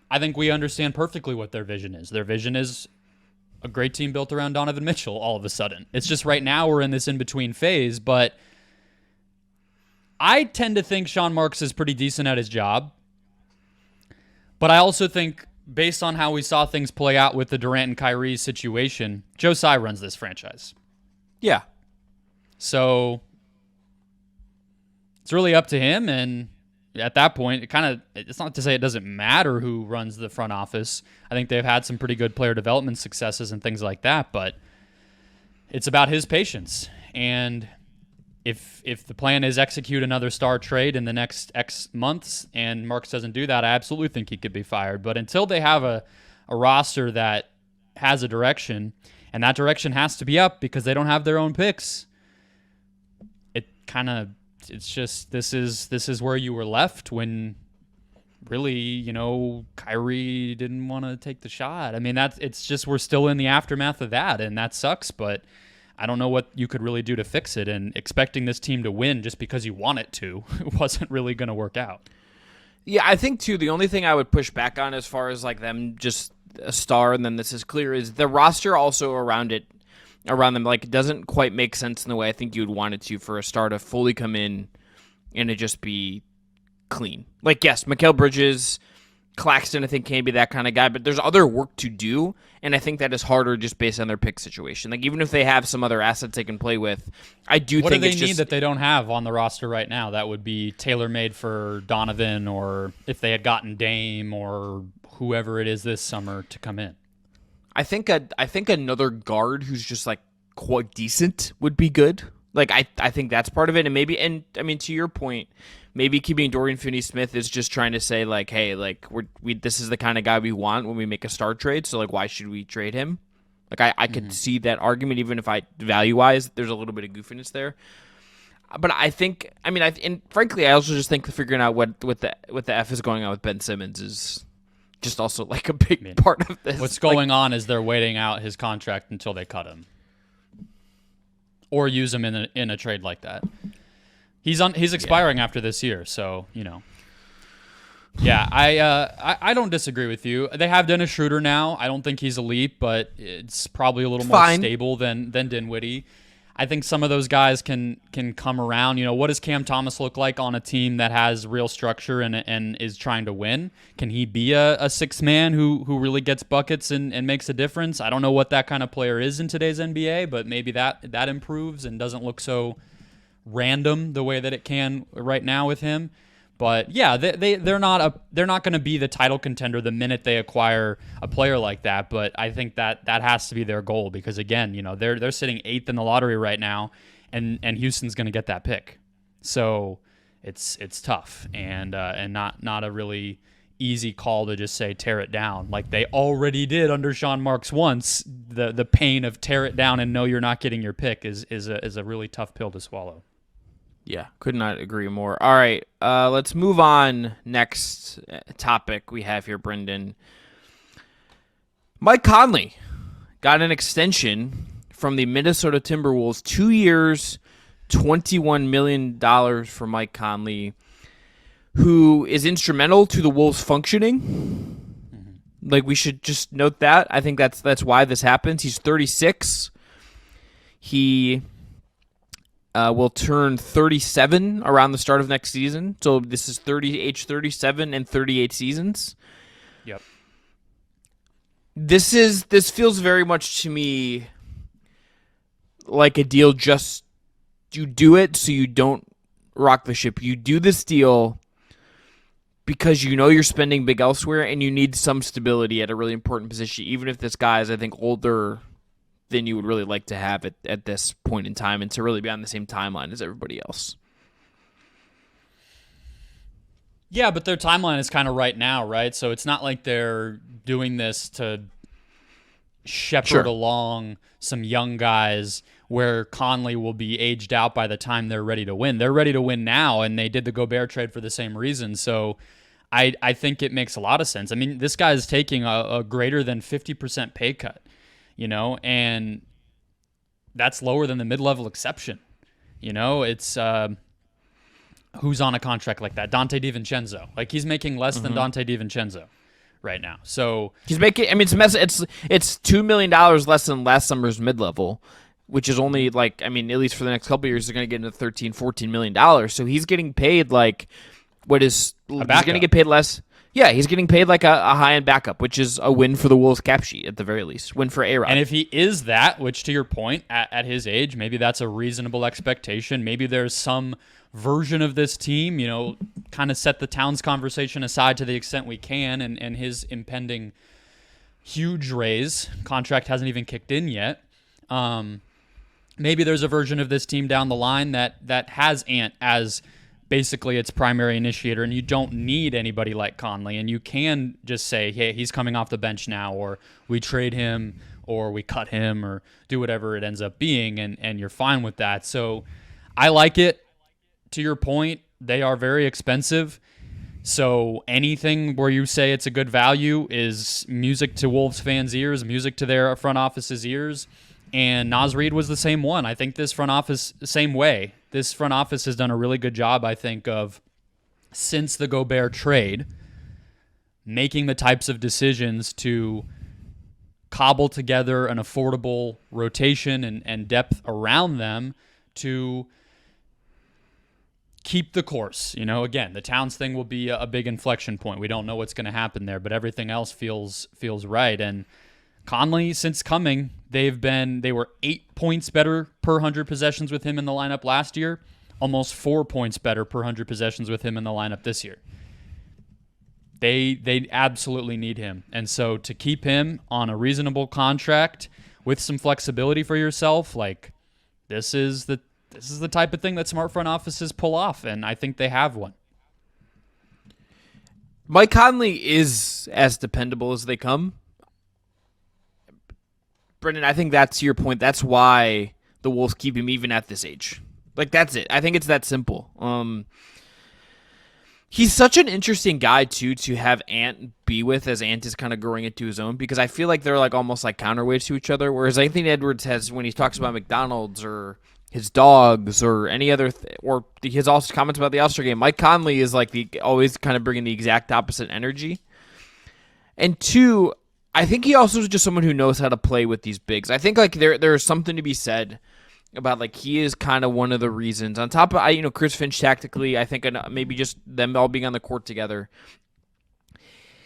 I think we understand perfectly what their vision is. Their vision is a great team built around Donovan Mitchell all of a sudden. It's just right now we're in this in-between phase, but I tend to think Sean Marks is pretty decent at his job. But I also think, based on how we saw things play out with the Durant and Kyrie situation, Joe Tsai runs this franchise. Yeah. So it's really up to him, and at that point, it's not to say it doesn't matter who runs the front office. I think they've had some pretty good player development successes and things like that, but it's about his patience. And if the plan is execute another star trade in the next X months and Marks doesn't do that, I absolutely think he could be fired. But until they have a roster that has a direction, and that direction has to be up because they don't have their own picks, it's just this is where you were left when really, Kyrie didn't want to take the shot. I mean, it's just we're still in the aftermath of that, and that sucks, but I don't know what you could really do to fix it, and expecting this team to win just because you want it to wasn't really going to work out. Yeah, I think, too, the only thing I would push back on as far as like them just a star and then this is clear is the roster also around them, like, it doesn't quite make sense in the way I think you would want it to for a star to fully come in and it just be clean. Like, yes, Mikal Bridges, Claxton, I think, can be that kind of guy, but there's other work to do, and I think that is harder just based on their pick situation. Like, even if they have some other assets they can play with, I do what think do they need that they don't have on the roster right now that would be tailor-made for Donovan, or if they had gotten Dame or whoever it is this summer to come in? I think another guard who's just like quite decent would be good. Like I think that's part of it, and I mean to your point, maybe keeping Dorian Finney-Smith is just trying to say like, hey, like we this is the kind of guy we want when we make a star trade, so like why should we trade him? Like I could see that argument, even if value wise there's a little bit of goofiness there. But I think and frankly I also just think figuring out what the F is going on with Ben Simmons is just also like a big part of this. What's going on is they're waiting out his contract until they cut him, or use him in a trade like that. He's expiring after this year, so Yeah, I don't disagree with you. They have Dennis Schroeder now. I don't think he's elite, but it's probably a little more stable than Dinwiddie. I think some of those guys can come around. What does Cam Thomas look like on a team that has real structure and is trying to win? Can he be a sixth man who really gets buckets and makes a difference? I don't know what that kind of player is in today's NBA, but maybe that improves and doesn't look so random the way that it can right now with him. But yeah, they're not going to be the title contender the minute they acquire a player like that. But I think that has to be their goal because again, they're sitting 8th in the lottery right now, and Houston's going to get that pick. So it's tough and not a really easy call to just say tear it down like they already did under Sean Marks once. The pain of tear it down and know you're not getting your pick is a really tough pill to swallow. Yeah, could not agree more. All right, let's move on. Next topic we have here, Brendan. Mike Conley got an extension from the Minnesota Timberwolves, 2 years, $21 million for Mike Conley, who is instrumental to the Wolves functioning. Like, we should just note that. I think that's why this happens. He's 36. He will turn 37 around the start of next season. So this is age 37 and 38 seasons. Yep. This feels very much to me like a deal just you do it so you don't rock the ship. You do this deal because you're spending big elsewhere and you need some stability at a really important position, even if this guy is, I think, older than you would really like to have at this point in time and to really be on the same timeline as everybody else. Yeah, but their timeline is kind of right now, right? So it's not like they're doing this to shepherd along some young guys where Conley will be aged out by the time they're ready to win. They're ready to win now, and they did the Gobert trade for the same reason. So I think it makes a lot of sense. I mean, this guy is taking a greater than 50% pay cut. And that's lower than the mid-level exception. It's who's on a contract like that? Dante DiVincenzo. Like, he's making less than Dante DiVincenzo right now. So he's making. I mean, it's $2 million less than last summer's mid-level, which is only like, I mean, at least for the next couple of years, they're going to get into $13-14 million. So he's getting paid like he's going to get paid less. Yeah, he's getting paid like a high-end backup, which is a win for the Wolves cap sheet at the very least. Win for A-Rod. And if he is that, which to your point, at his age, maybe that's a reasonable expectation. Maybe there's some version of this team, kind of set the Towns conversation aside to the extent we can, and his impending huge raise. Contract hasn't even kicked in yet. Maybe there's a version of this team down the line that has Ant as basically its primary initiator, and you don't need anybody like Conley, and you can just say, hey, he's coming off the bench now, or we trade him, or we cut him, or do whatever it ends up being, and you're fine with that. So I like it. To your point, they are very expensive. So anything where you say it's a good value is music to Wolves fans' ears, music to their front office's ears. And Naz Reid was the same one. I think this front office, same way. This front office has done a really good job, I think, of, since the Gobert trade, making the types of decisions to cobble together an affordable rotation and depth around them to keep the course. Again, the Towns thing will be a big inflection point. We don't know what's going to happen there, but everything else feels right. And Conley, since coming, they were 8 points better per 100 possessions with him in the lineup last year, almost 4 points better per 100 possessions with him in the lineup this year. They absolutely need him. And so to keep him on a reasonable contract with some flexibility for yourself, like this is the type of thing that smart front offices pull off, and I think they have one. Mike Conley is as dependable as they come. Brendan, I think that's your point. That's why the Wolves keep him even at this age. Like, that's it. I think it's that simple. He's such an interesting guy, too, to have Ant be with as Ant is kind of growing into his own, because I feel like they're like almost like counterweights to each other, whereas Anthony Edwards has, when he talks about McDonald's or his dogs or any other, or his also comments about the All-Star game, Mike Conley is like always kind of bringing the exact opposite energy. And two, I think he also is just someone who knows how to play with these bigs. I think like there's something to be said about like he is kind of one of the reasons. On top of Chris Finch tactically, I think maybe just them all being on the court together.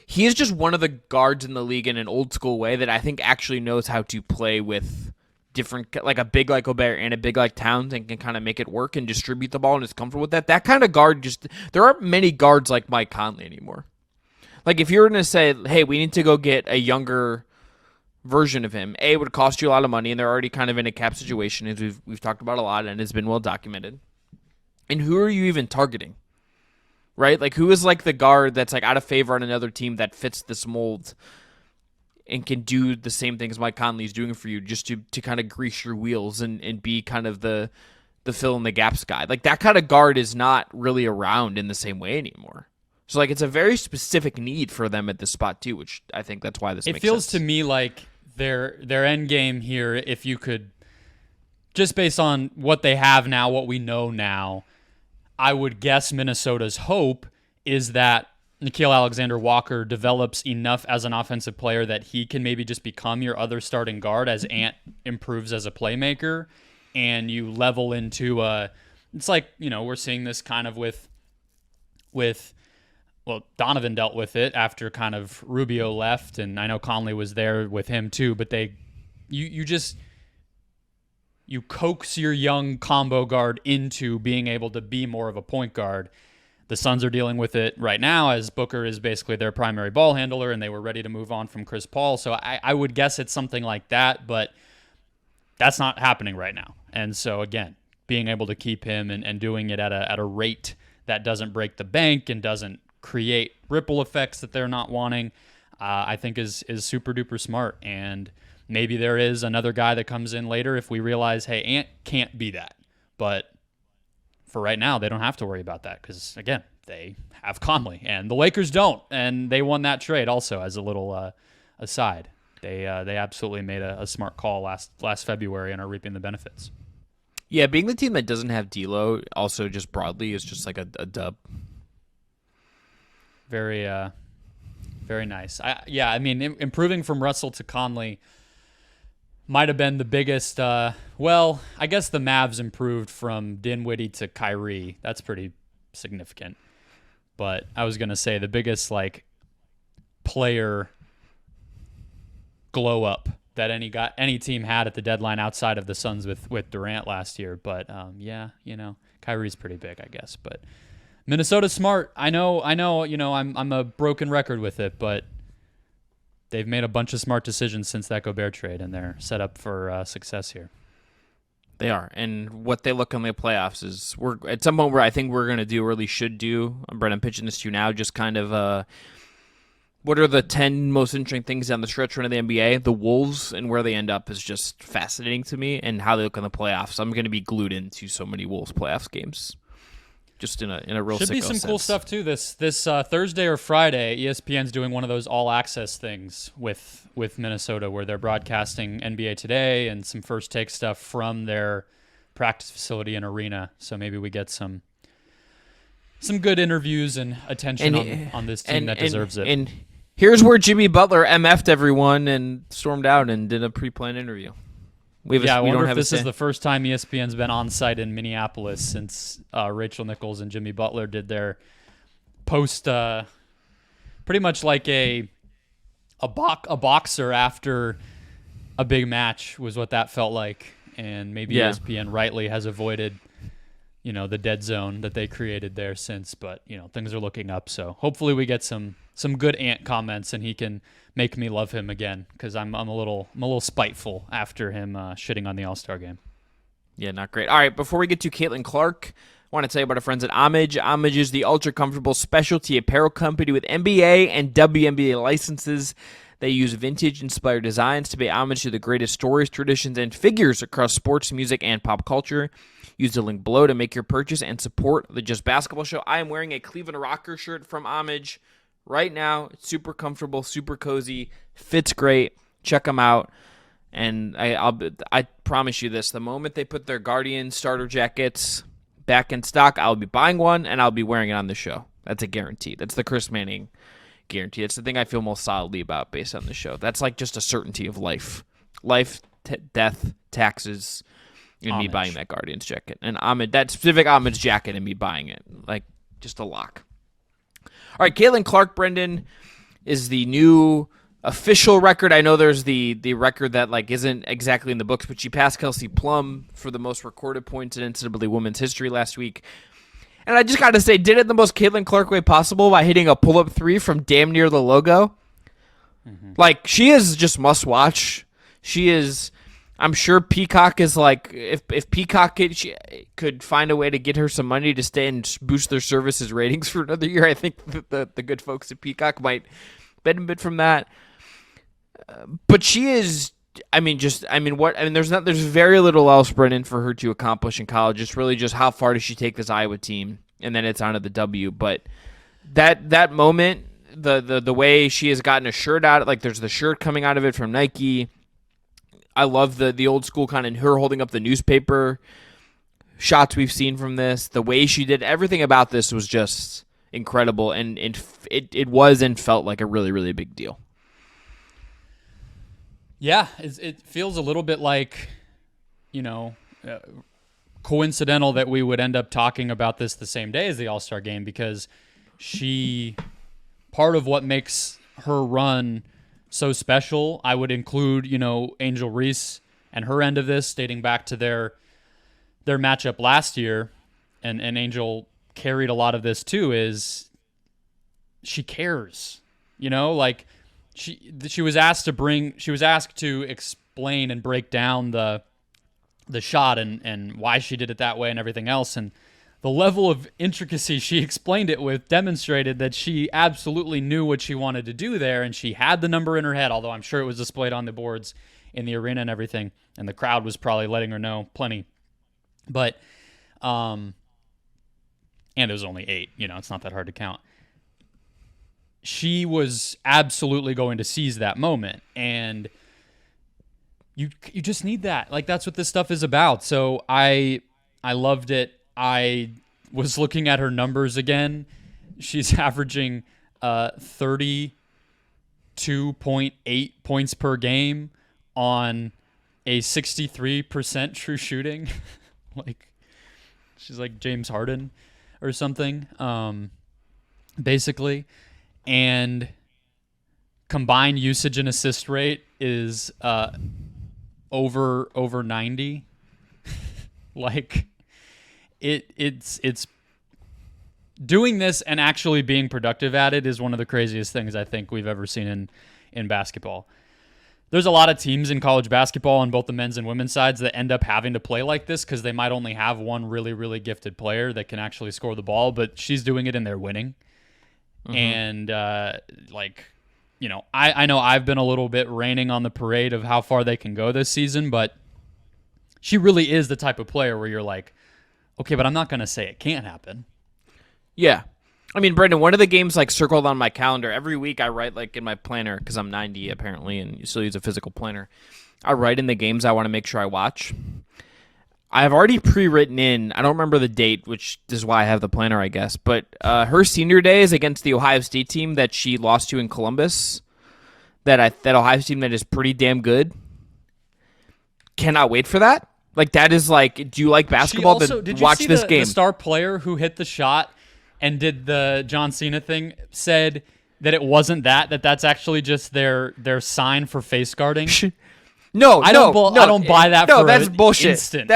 He is just one of the guards in the league in an old school way that I think actually knows how to play with different, like a big like Gobert and a big like Towns, and can kind of make it work and distribute the ball and is comfortable with that. That kind of guard there aren't many guards like Mike Conley anymore. Like if you were going to say, hey, we need to go get a younger version of him, it would cost you a lot of money, and they're already kind of in a cap situation, as we've talked about a lot, and it's been well documented. And who are you even targeting? Right? Like who is like the guard that's like out of favor on another team that fits this mold and can do the same things Mike Conley is doing for you, just to kind of grease your wheels and be kind of the fill in the gaps guy. Like that kind of guard is not really around in the same way anymore. So like it's a very specific need for them at this spot too, which I think that's why this makes sense. It feels to me like their end game here, if you could, just based on what they have now, what we know now, I would guess Minnesota's hope is that Nickeil Alexander-Walker develops enough as an offensive player that he can maybe just become your other starting guard as Ant improves as a playmaker, and you level into it's like, we're seeing this kind of with Donovan dealt with it after kind of Rubio left, and I know Conley was there with him too, but you coax your young combo guard into being able to be more of a point guard. The Suns are dealing with it right now as Booker is basically their primary ball handler, and they were ready to move on from Chris Paul. So I would guess it's something like that, but that's not happening right now. And so, again, being able to keep him and doing it at a rate that doesn't break the bank and doesn't create ripple effects that they're not wanting, I think is super duper smart. And maybe there is another guy that comes in later if we realize, hey, Ant can't be that. But for right now, they don't have to worry about that because, again, they have Conley, and the Lakers don't, and they won that trade also as a little aside. They absolutely made a smart call last February and are reaping the benefits. Yeah, being the team that doesn't have D'Lo also just broadly is just like a dub. Very, very nice. I mean, improving from Russell to Conley might have been the biggest. I guess the Mavs improved from Dinwiddie to Kyrie. That's pretty significant. But I was gonna say the biggest player glow up that any team had at the deadline outside of the Suns with Durant last year. But Kyrie's pretty big, I guess. But Minnesota's smart. I know. I'm a broken record with it, but they've made a bunch of smart decisions since that Gobert trade, and they're set up for success here. They are, and what they look in the playoffs is we're at some point where I think we're going to do, or at least should do. Brett, I'm pitching this to you now. Just kind of, what are the 10 most interesting things down the stretch run of the NBA? The Wolves and where they end up is just fascinating to me, and how they look in the playoffs. I'm going to be glued into so many Wolves playoffs games. just in a real should be some sense. Cool stuff too. This Thursday or Friday, ESPN's doing one of those all access things with Minnesota, where they're broadcasting NBA Today and some First Take stuff from their practice facility and arena. So maybe we get some good interviews and attention on this team that deserves it. And here's where Jimmy Butler MF'd everyone and stormed out and did a pre-planned interview. I wonder if this is the first time ESPN's been on site in Minneapolis since Rachel Nichols and Jimmy Butler did their post, pretty much like a boxer after a big match was what that felt like. And maybe ESPN rightly has avoided, the dead zone that they created there since. But, things are looking up. So hopefully we get some good Ant comments and he can make me love him again, because I'm a little spiteful after him shitting on the All-Star game. Yeah, not great. All right, before we get to Caitlin Clark, I want to tell you about our friends at Homage. Homage is the ultra-comfortable specialty apparel company with NBA and WNBA licenses. They use vintage-inspired designs to pay homage to the greatest stories, traditions, and figures across sports, music, and pop culture. Use the link below to make your purchase and support the Just Basketball Show. I am wearing a Cleveland Rocker shirt from Homage right now. It's super comfortable, super cozy, fits great. Check them out. And I promise you this, the moment they put their Guardian starter jackets back in stock, I'll be buying one and I'll be wearing it on the show. That's a guarantee. That's the Chris Manning guarantee. It's the thing I feel most solidly about based on the show. That's like just a certainty of life. Death, taxes, and homage. Me buying that Guardians jacket. And that specific Homage jacket and me buying it. Like, just a lock. All right, Caitlin Clark, Brendan, is the new official record. I know there's the record that isn't exactly in the books, but she passed Kelsey Plum for the most recorded points in NCAA women's history last week. And I just got to say, did it the most Caitlin Clark way possible by hitting a pull-up three from damn near the logo. Mm-hmm. She is just must-watch. She is... I'm sure Peacock is if Peacock could find a way to get her some money to stay and boost their services ratings for another year, I think the good folks at Peacock might benefit from that. But she is, there's very little else, Brennan, for her to accomplish in college. It's really just how far does she take this Iowa team, and then it's on to the W. But that moment, the way she has gotten a shirt out, there's the shirt coming out of it from Nike. I love the old school kind of her holding up the newspaper shots we've seen from this. The way she did everything about this was just incredible, and it was and felt like a really, really big deal. Yeah, it feels a little bit like, coincidental that we would end up talking about this the same day as the All-Star game, because part of what makes her run so special, I would include, Angel Reese and her end of this, dating back to their matchup last year, and Angel carried a lot of this too, is she cares, she was asked to explain and break down the shot and why she did it that way and everything else, and the level of intricacy she explained it with demonstrated that she absolutely knew what she wanted to do there, and she had the number in her head, although I'm sure it was displayed on the boards in the arena and everything, and the crowd was probably letting her know plenty. But, and it was only 8, it's not that hard to count. She was absolutely going to seize that moment, and you just need that. That's what this stuff is about. So I loved it. I was looking at her numbers again. She's averaging 32.8 points per game on a 63% true shooting. She's like James Harden or something, basically. And combined usage and assist rate is over 90. It's doing this and actually being productive at it is one of the craziest things I think we've ever seen in basketball. There's a lot of teams in college basketball on both the men's and women's sides that end up having to play like this because they might only have one really, really gifted player that can actually score the ball, but she's doing it and they're winning. Mm-hmm. And I know I've been a little bit raining on the parade of how far they can go this season, but she really is the type of player where you're like, okay, but I'm not going to say it can't happen. Yeah. I mean, Brendan, one of the games like circled on my calendar. Every week I write like in my planner, because I'm 90 apparently and you still use a physical planner. I write in the games I want to make sure I watch. I've already pre-written in, I don't remember the date, which is why I have the planner, I guess, but her senior day is against the Ohio State team that she lost to in Columbus. That Ohio State team that is pretty damn good. Cannot wait for that. Like, that is like, do you like basketball? Did you watch see this game. The star player who hit the shot and did the John Cena thing said that it wasn't that's actually just their sign for face guarding? No, I don't buy that. No, for that's an bullshit. Instant.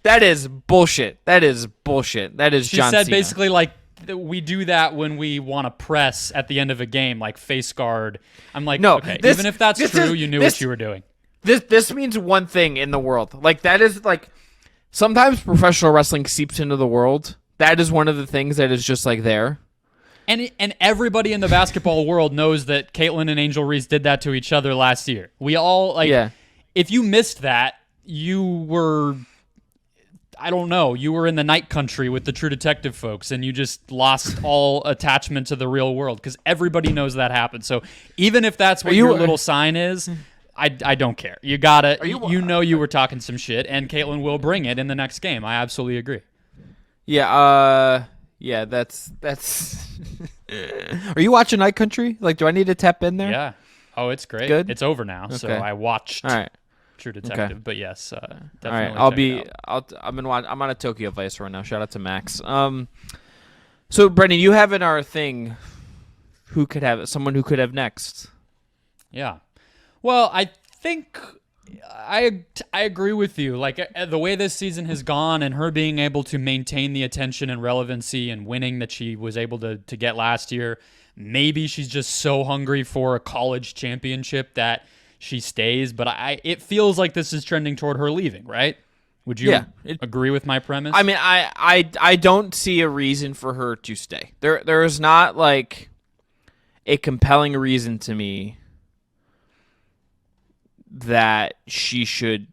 That is bullshit. That is bullshit. That is she John said Cena. Basically like we do that when we want to press at the end of a game, like face guard. I'm like, no, okay, even if that's true, you knew what you were doing. This means one thing in the world. Like, that is like, sometimes professional wrestling seeps into the world. That is one of the things that is just like there. And everybody in the basketball world knows that Caitlin and Angel Reese did that to each other last year. We all like. Yeah. If you missed that, you were, I don't know, you were in the night country with the True Detective folks, and you just lost all attachment to the real world, because everybody knows that happened. So even if that's what your little sign is, I don't care. You gotta, you were talking some shit, and Caitlin will bring it in the next game. I absolutely agree. Yeah, that's. Are you watching Night Country? Like, do I need to tap in there? Yeah. Oh, it's great. Good? It's over now, so I watched. All right. True Detective, but yes, All definitely. right, I'm on a Tokyo Vice right now. Shout out to Max. So Brendan, you have in our thing, someone who could have next. Yeah, well, I think I agree with you. Like, the way this season has gone, and her being able to maintain the attention and relevancy and winning that she was able to get last year. Maybe she's just so hungry for a college championship that she stays, but it feels like this is trending toward her leaving, right? Would you agree with my premise? I mean, I don't see a reason for her to stay. There is not like a compelling reason to me that she should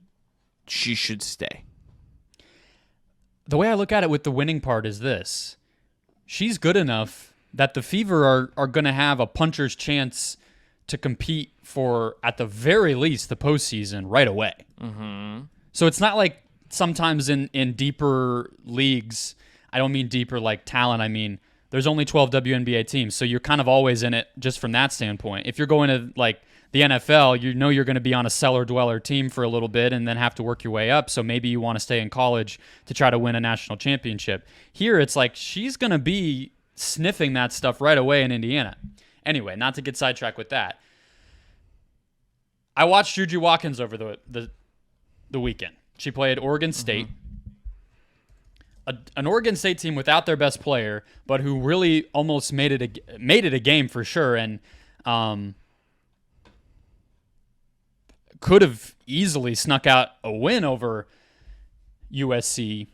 stay. The way I look at it with the winning part is this: she's good enough that the Fever are going to have a puncher's chance to compete for, at the very least, the postseason right away. Mm-hmm. So it's not like sometimes in deeper leagues, I don't mean deeper like talent, I mean there's only 12 WNBA teams, so you're kind of always in it just from that standpoint. If you're going to like the NFL, you know you're going to be on a cellar-dweller team for a little bit and then have to work your way up, so maybe you want to stay in college to try to win a national championship. Here, it's like she's going to be sniffing that stuff right away in Indiana. Anyway, not to get sidetracked with that. I watched Juju Watkins over the weekend. She played Oregon State. An Oregon State team without their best player, but who really almost made it a game for sure, and could have easily snuck out a win over USC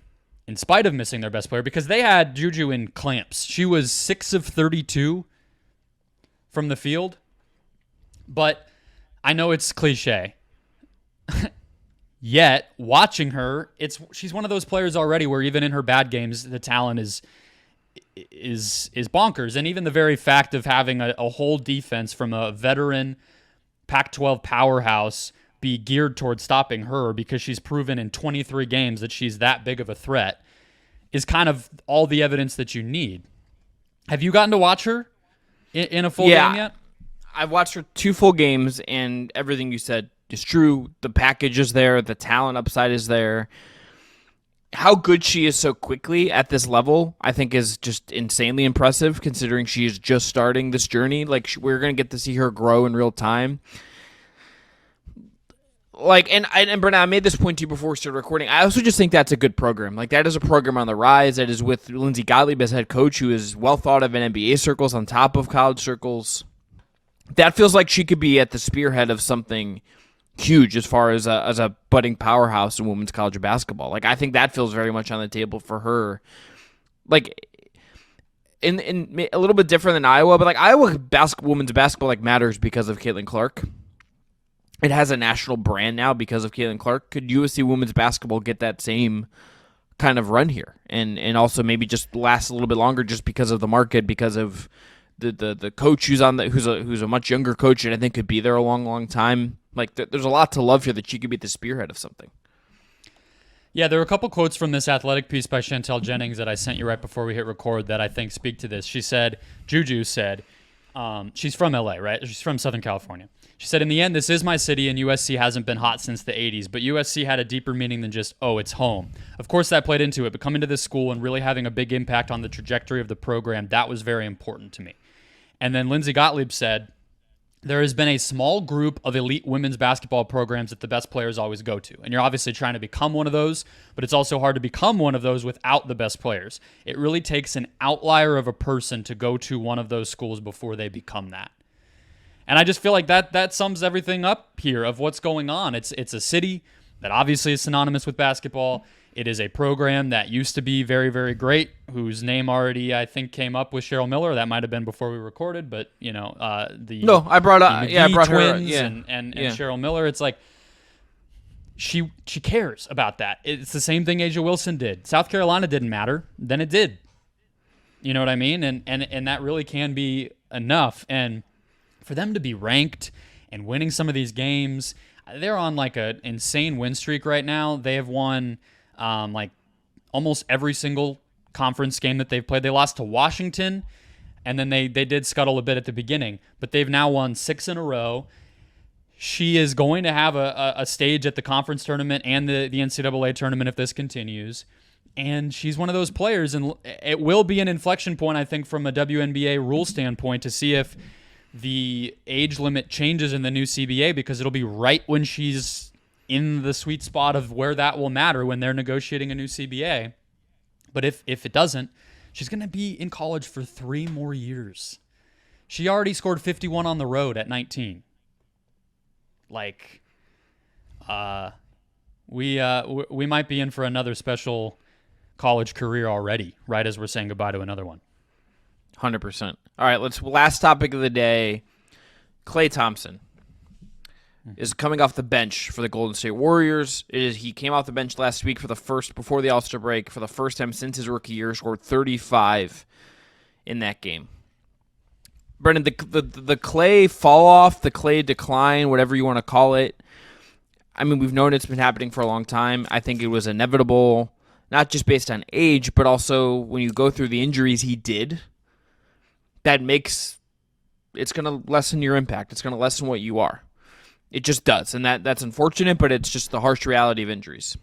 in spite of missing their best player, because they had Juju in clamps. She was 6 of 32 from the field, but I know it's cliche. Yet, watching her, she's one of those players already where even in her bad games, the talent is bonkers. And even the very fact of having a whole defense from a veteran Pac-12 powerhouse be geared towards stopping her, because she's proven in 23 games that she's that big of a threat, is kind of all the evidence that you need. Have you gotten to watch her in a full game yet? I've watched her 2 full games, and everything you said is true. The package is there. The talent upside is there. How good she is so quickly at this level, I think, is just insanely impressive, considering she is just starting this journey. Like, we're going to get to see her grow in real time. Like, and Brennan, I made this point to you before we started recording. I also just think that's a good program. Like, that is a program on the rise. That is with Lindsey Gottlieb as head coach, who is well thought of in NBA circles on top of college circles. That feels like she could be at the spearhead of something huge as far as a budding powerhouse in women's college basketball. Like, I think that feels very much on the table for her. Like, in a little bit different than Iowa, but like Iowa women's basketball like matters because of Caitlin Clark. It has a national brand now because of Caitlin Clark. Could USC women's basketball get that same kind of run here, and also maybe just last a little bit longer just because of the market, because of the coach who's a much younger coach and I think could be there a long time. Like there's a lot to love here that she could be at the spearhead of something. Yeah, there were a couple quotes from this Athletic piece by Chantel Jennings that I sent you right before we hit record that I think speak to this. She said, Juju said, she's from LA, right? She's from Southern California. She said, in the end, this is my city, and USC hasn't been hot since the 80s, but USC had a deeper meaning than just, oh, it's home. Of course, that played into it, but coming to this school and really having a big impact on the trajectory of the program, that was very important to me. And then Lindsay Gottlieb said, there has been a small group of elite women's basketball programs that the best players always go to. And you're obviously trying to become one of those, but it's also hard to become one of those without the best players. It really takes an outlier of a person to go to one of those schools before they become that. And I just feel like that sums everything up here of what's going on. It's a city that obviously is synonymous with basketball. It is a program that used to be very, very great, whose name already, I think, came up with Cheryl Miller. That might have been before we recorded, but, I brought her, and Cheryl Miller. It's like she cares about that. It's the same thing Asia Wilson did. South Carolina didn't matter. Then it did. You know what I mean? And that really can be enough. And for them to be ranked and winning some of these games, they're on like an insane win streak right now. They have won like almost every single conference game that they've played. They lost to Washington, and then they did scuttle a bit at the beginning, but they've now won 6 in a row. She is going to have a stage at the conference tournament and the NCAA tournament if this continues, and she's one of those players, and it will be an inflection point, I think, from a WNBA rule standpoint to see if the age limit changes in the new CBA, because it'll be right when she's in the sweet spot of where that will matter when they're negotiating a new CBA. But if it doesn't, she's going to be in college for 3 more years. She already scored 51 on the road at 19. Like, we might be in for another special college career already, right as we're saying goodbye to another one. 100%. All right, last topic of the day. Klay Thompson is coming off the bench for the Golden State Warriors. He came off the bench last week before the All-Star break for the first time since his rookie year, scored 35 in that game. Brendan, the Klay fall off, the Klay decline, whatever you want to call it, I mean, we've known it's been happening for a long time. I think it was inevitable, not just based on age, but also when you go through the injuries he did, it's going to lessen your impact. It's going to lessen what you are. It just does, and that's unfortunate, but it's just the harsh reality of injuries.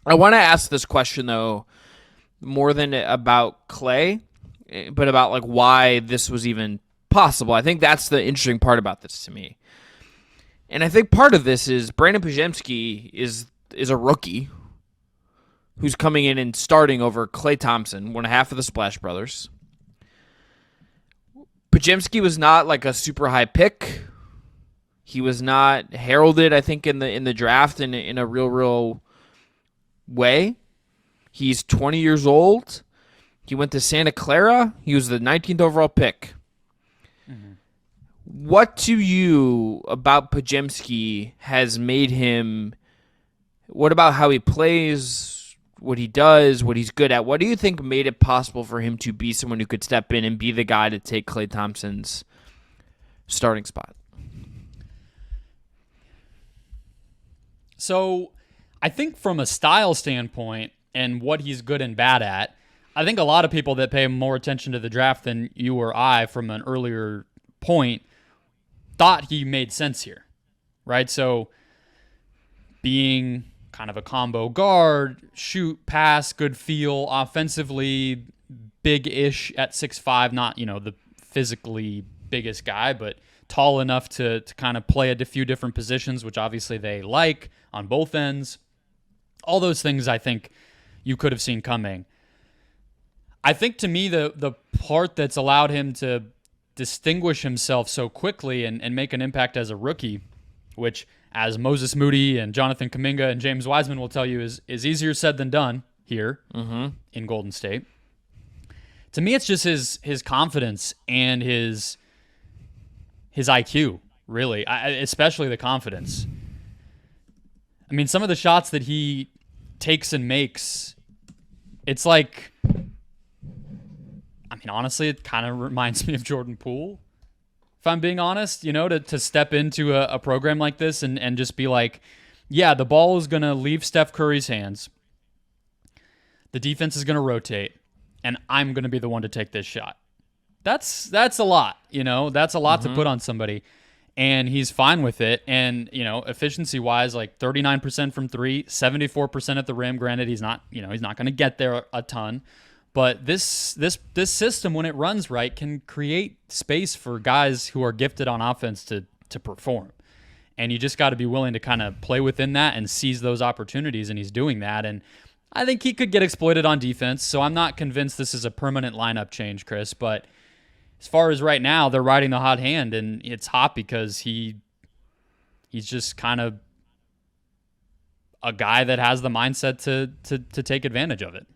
I want to ask this question, though, more than about Klay, but about like why this was even possible. I think that's the interesting part about this to me. And I think part of this is Brandon Podziemski is a rookie who's coming in and starting over Klay Thompson, one half of the Splash Brothers. Podziemski was not like a super high pick. He was not heralded, I think, in the draft in a real way. He's 20 years old. He went to Santa Clara. He was the 19th overall pick. Mm-hmm. What to you about Podziemski has made him? What about how he plays, what he does, what he's good at? What do you think made it possible for him to be someone who could step in and be the guy to take Klay Thompson's starting spot? So I think from a style standpoint and what he's good and bad at, I think a lot of people that pay more attention to the draft than you or I from an earlier point thought he made sense here, right? So being kind of a combo guard, shoot, pass, good feel, offensively big-ish at 6'5", not, the physically biggest guy, but tall enough to kind of play a few different positions, which obviously they like on both ends. All those things I think you could have seen coming. I think to me the part that's allowed him to distinguish himself so quickly and make an impact as a rookie, which as Moses Moody and Jonathan Kuminga and James Wiseman will tell you is easier said than done here in Golden State. To me, it's just his confidence and his IQ, really, especially the confidence. I mean, some of the shots that he takes and makes it's like, I mean, honestly, it kind of reminds me of Jordan Poole, if I'm being honest, to step into a program like this and just be like, yeah, the ball is going to leave Steph Curry's hands. The defense is going to rotate, and I'm going to be the one to take this shot. That's a lot, That's a lot to put on somebody, and he's fine with it. And, efficiency-wise, like 39% from three, 74% at the rim. Granted, he's not going to get there a ton. But this system, when it runs right, can create space for guys who are gifted on offense to perform. And you just got to be willing to kind of play within that and seize those opportunities, and he's doing that. And I think he could get exploited on defense, so I'm not convinced this is a permanent lineup change, Chris. But as far as right now, they're riding the hot hand, and it's hot because he's just kind of a guy that has the mindset to take advantage of it.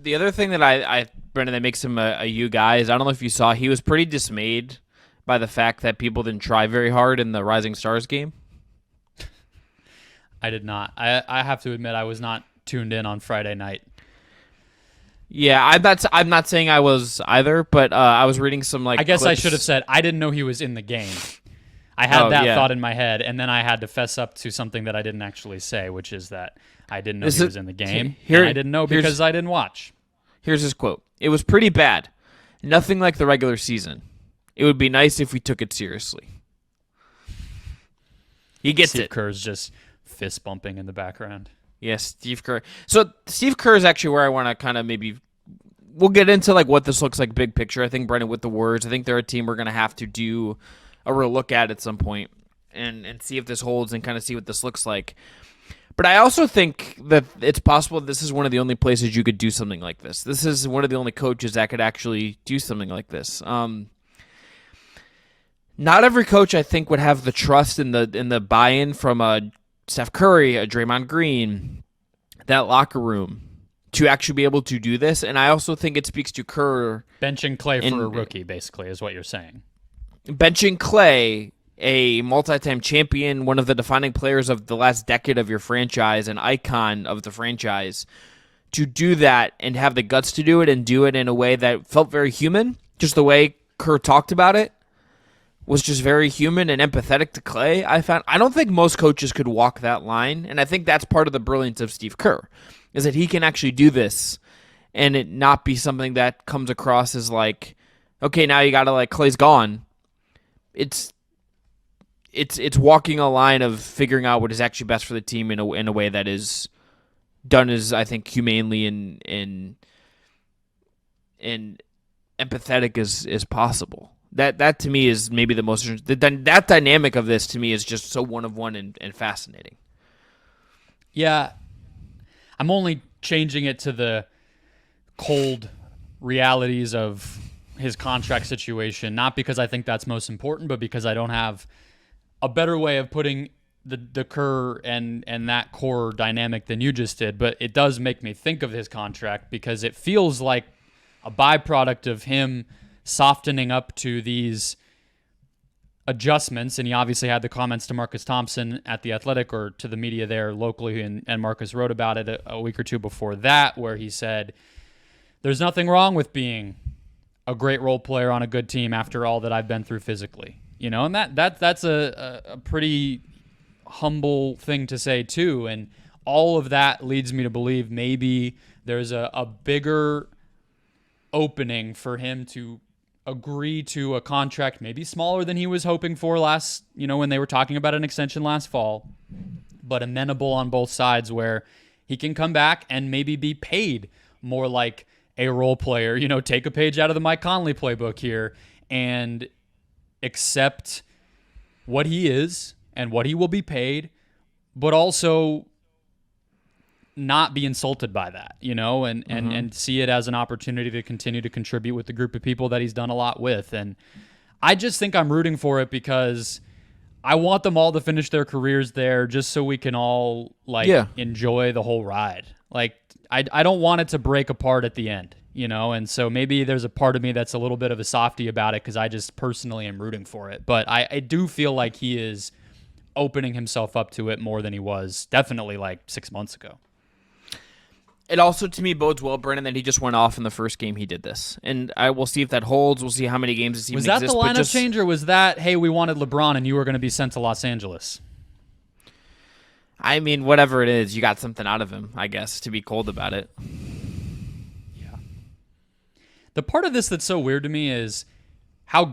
The other thing that Brendan, that makes him a you guy is, I don't know if you saw, he was pretty dismayed by the fact that people didn't try very hard in the Rising Stars game. I did not. I have to admit, I was not tuned in on Friday night. Yeah, I'm not saying I was either, but I was reading some I guess clips. I should have said I didn't know he was in the game. I had thought in my head, and then I had to fess up to something that I didn't actually say, which is that I didn't know he was in the game. And I didn't know because I didn't watch. Here's his quote. "It was pretty bad. Nothing like the regular season. It would be nice if we took it seriously." He gets Steve it. Kerr's just fist bumping in the background. Yes, Steve Kerr. So Steve Kerr is actually where I want to kind of we'll get into what this looks like big picture. I think, Brendan, with the Warriors, I think they're a team we're going to have to do a real look at some point and see if this holds and kind of see what this looks like. But I also think that it's possible this is one of the only places you could do something like this. This is one of the only coaches that could actually do something like this. Not every coach, I think, would have the trust in the buy-in from a Steph Curry, a Draymond Green, that locker room, to actually be able to do this. And I also think it speaks to Kerr. Benching Klay for a rookie, basically, is what you're saying. Benching Klay, a multi-time champion, one of the defining players of the last decade of your franchise, an icon of the franchise, to do that and have the guts to do it and do it in a way that felt very human, just the way Kerr talked about it was just very human and empathetic to Klay. I don't think most coaches could walk that line, and I think that's part of the brilliance of Steve Kerr, is that he can actually do this and it not be something that comes across as okay, now you got to Klay's gone. It's walking a line of figuring out what is actually best for the team in a way that is done as, I think, humanely and empathetic as possible. That to me is maybe the most that dynamic of this to me is just so one of one and fascinating. Yeah, I'm only changing it to the cold realities of his contract situation, not because I think that's most important, but because I don't have a better way of putting the Kerr and that core dynamic than you just did. But it does make me think of his contract because it feels like a byproduct of him softening up to these adjustments. And he obviously had the comments to Marcus Thompson at The Athletic, or to the media there locally, and Marcus wrote about it a week or two before that, where he said, "There's nothing wrong with being a great role player on a good team after all that I've been through physically." And that's a pretty humble thing to say too. And all of that leads me to believe maybe there's a bigger opening for him to agree to a contract maybe smaller than he was hoping for last, when they were talking about an extension last fall, but amenable on both sides, where he can come back and maybe be paid more like a role player, take a page out of the Mike Conley playbook here and accept what he is and what he will be paid, but also not be insulted by that, and see it as an opportunity to continue to contribute with the group of people that he's done a lot with. And I just think I'm rooting for it because I want them all to finish their careers there just so we can all enjoy the whole ride. I don't want it to break apart at the end, and so maybe there's a part of me that's a little bit of a softie about it because I just personally am rooting for it. But I do feel like he is opening himself up to it more than he was definitely 6 months ago. It also, to me, bodes well, Brennan, that he just went off in the first game he did this. And I will see if that holds. We'll see how many games this even exists. Was that the lineup change, or was that, hey, we wanted LeBron and you were going to be sent to Los Angeles? I mean, whatever it is, you got something out of him, I guess, to be cold about it. Yeah. The part of this that's so weird to me is how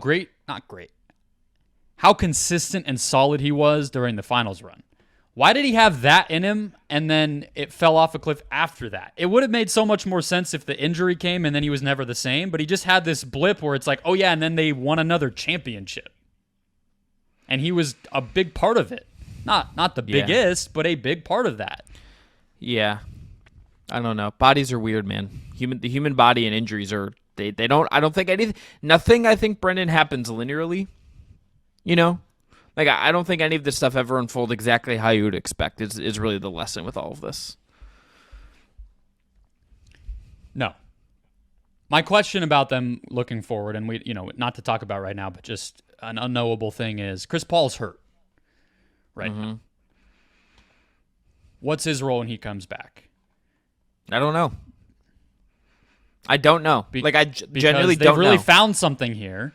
how consistent and solid he was during the finals run. Why did he have that in him and then it fell off a cliff after that? It would have made so much more sense if the injury came and then he was never the same, but he just had this blip where it's like, oh yeah, and then they won another championship. And he was a big part of it. Not the biggest, but a big part of that. Yeah. I don't know. Bodies are weird, man. The human body and injuries are I don't think nothing I think, Brendan, happens linearly. You know? Like, I don't think any of this stuff ever unfolds exactly how you would expect is really the lesson with all of this. No. My question about them looking forward, and we, not to talk about right now, but just an unknowable thing is Chris Paul's hurt right now. What's his role when he comes back? I don't know. I don't know. I genuinely don't know. They've really found something here,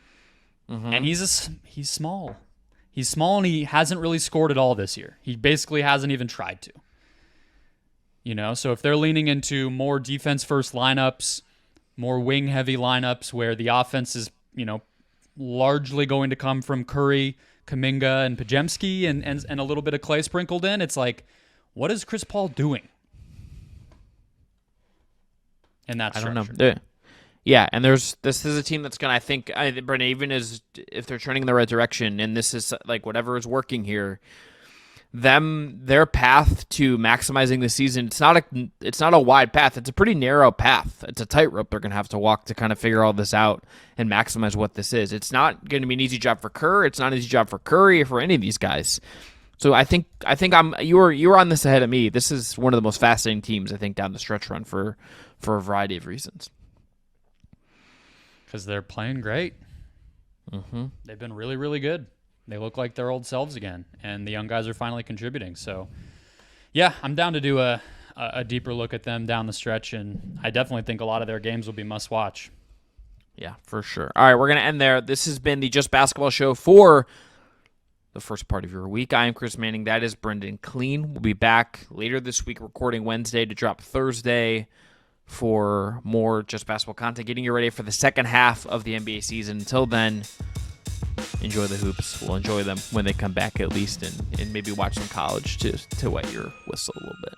and he's small. He's small, and he hasn't really scored at all this year. He basically hasn't even tried to. So if they're leaning into more defense-first lineups, more wing-heavy lineups where the offense is, largely going to come from Curry, Kuminga, and Podziemski and a little bit of Klay sprinkled in, it's like, what is Chris Paul doing in that structure? I don't know. Yeah, and this is a team that's going to, I think, Brendan, even if they're turning in the right direction, and this is like whatever is working here, their path to maximizing the season, it's not a wide path. It's a pretty narrow path. It's a tightrope they're going to have to walk to kind of figure all this out and maximize what this is. It's not going to be an easy job for Kerr. It's not an easy job for Curry or for any of these guys. So I think you were on this ahead of me. This is one of the most fascinating teams, I think, down the stretch run for a variety of reasons. Because they're playing great. They've been really, really good. They look like their old selves again, and the young guys are finally contributing. So, yeah, I'm down to do a deeper look at them down the stretch, and I definitely think a lot of their games will be must-watch. Yeah, for sure. All right, we're going to end there. This has been the Just Basketball Show for the first part of your week. I am Chris Manning. That is Brendon Kleen. We'll be back later this week, recording Wednesday to drop Thursday for more Just Basketball content, getting you ready for the second half of the NBA season. Until then, enjoy the hoops. We'll enjoy them when they come back, at least, and maybe watch some college to wet your whistle a little bit.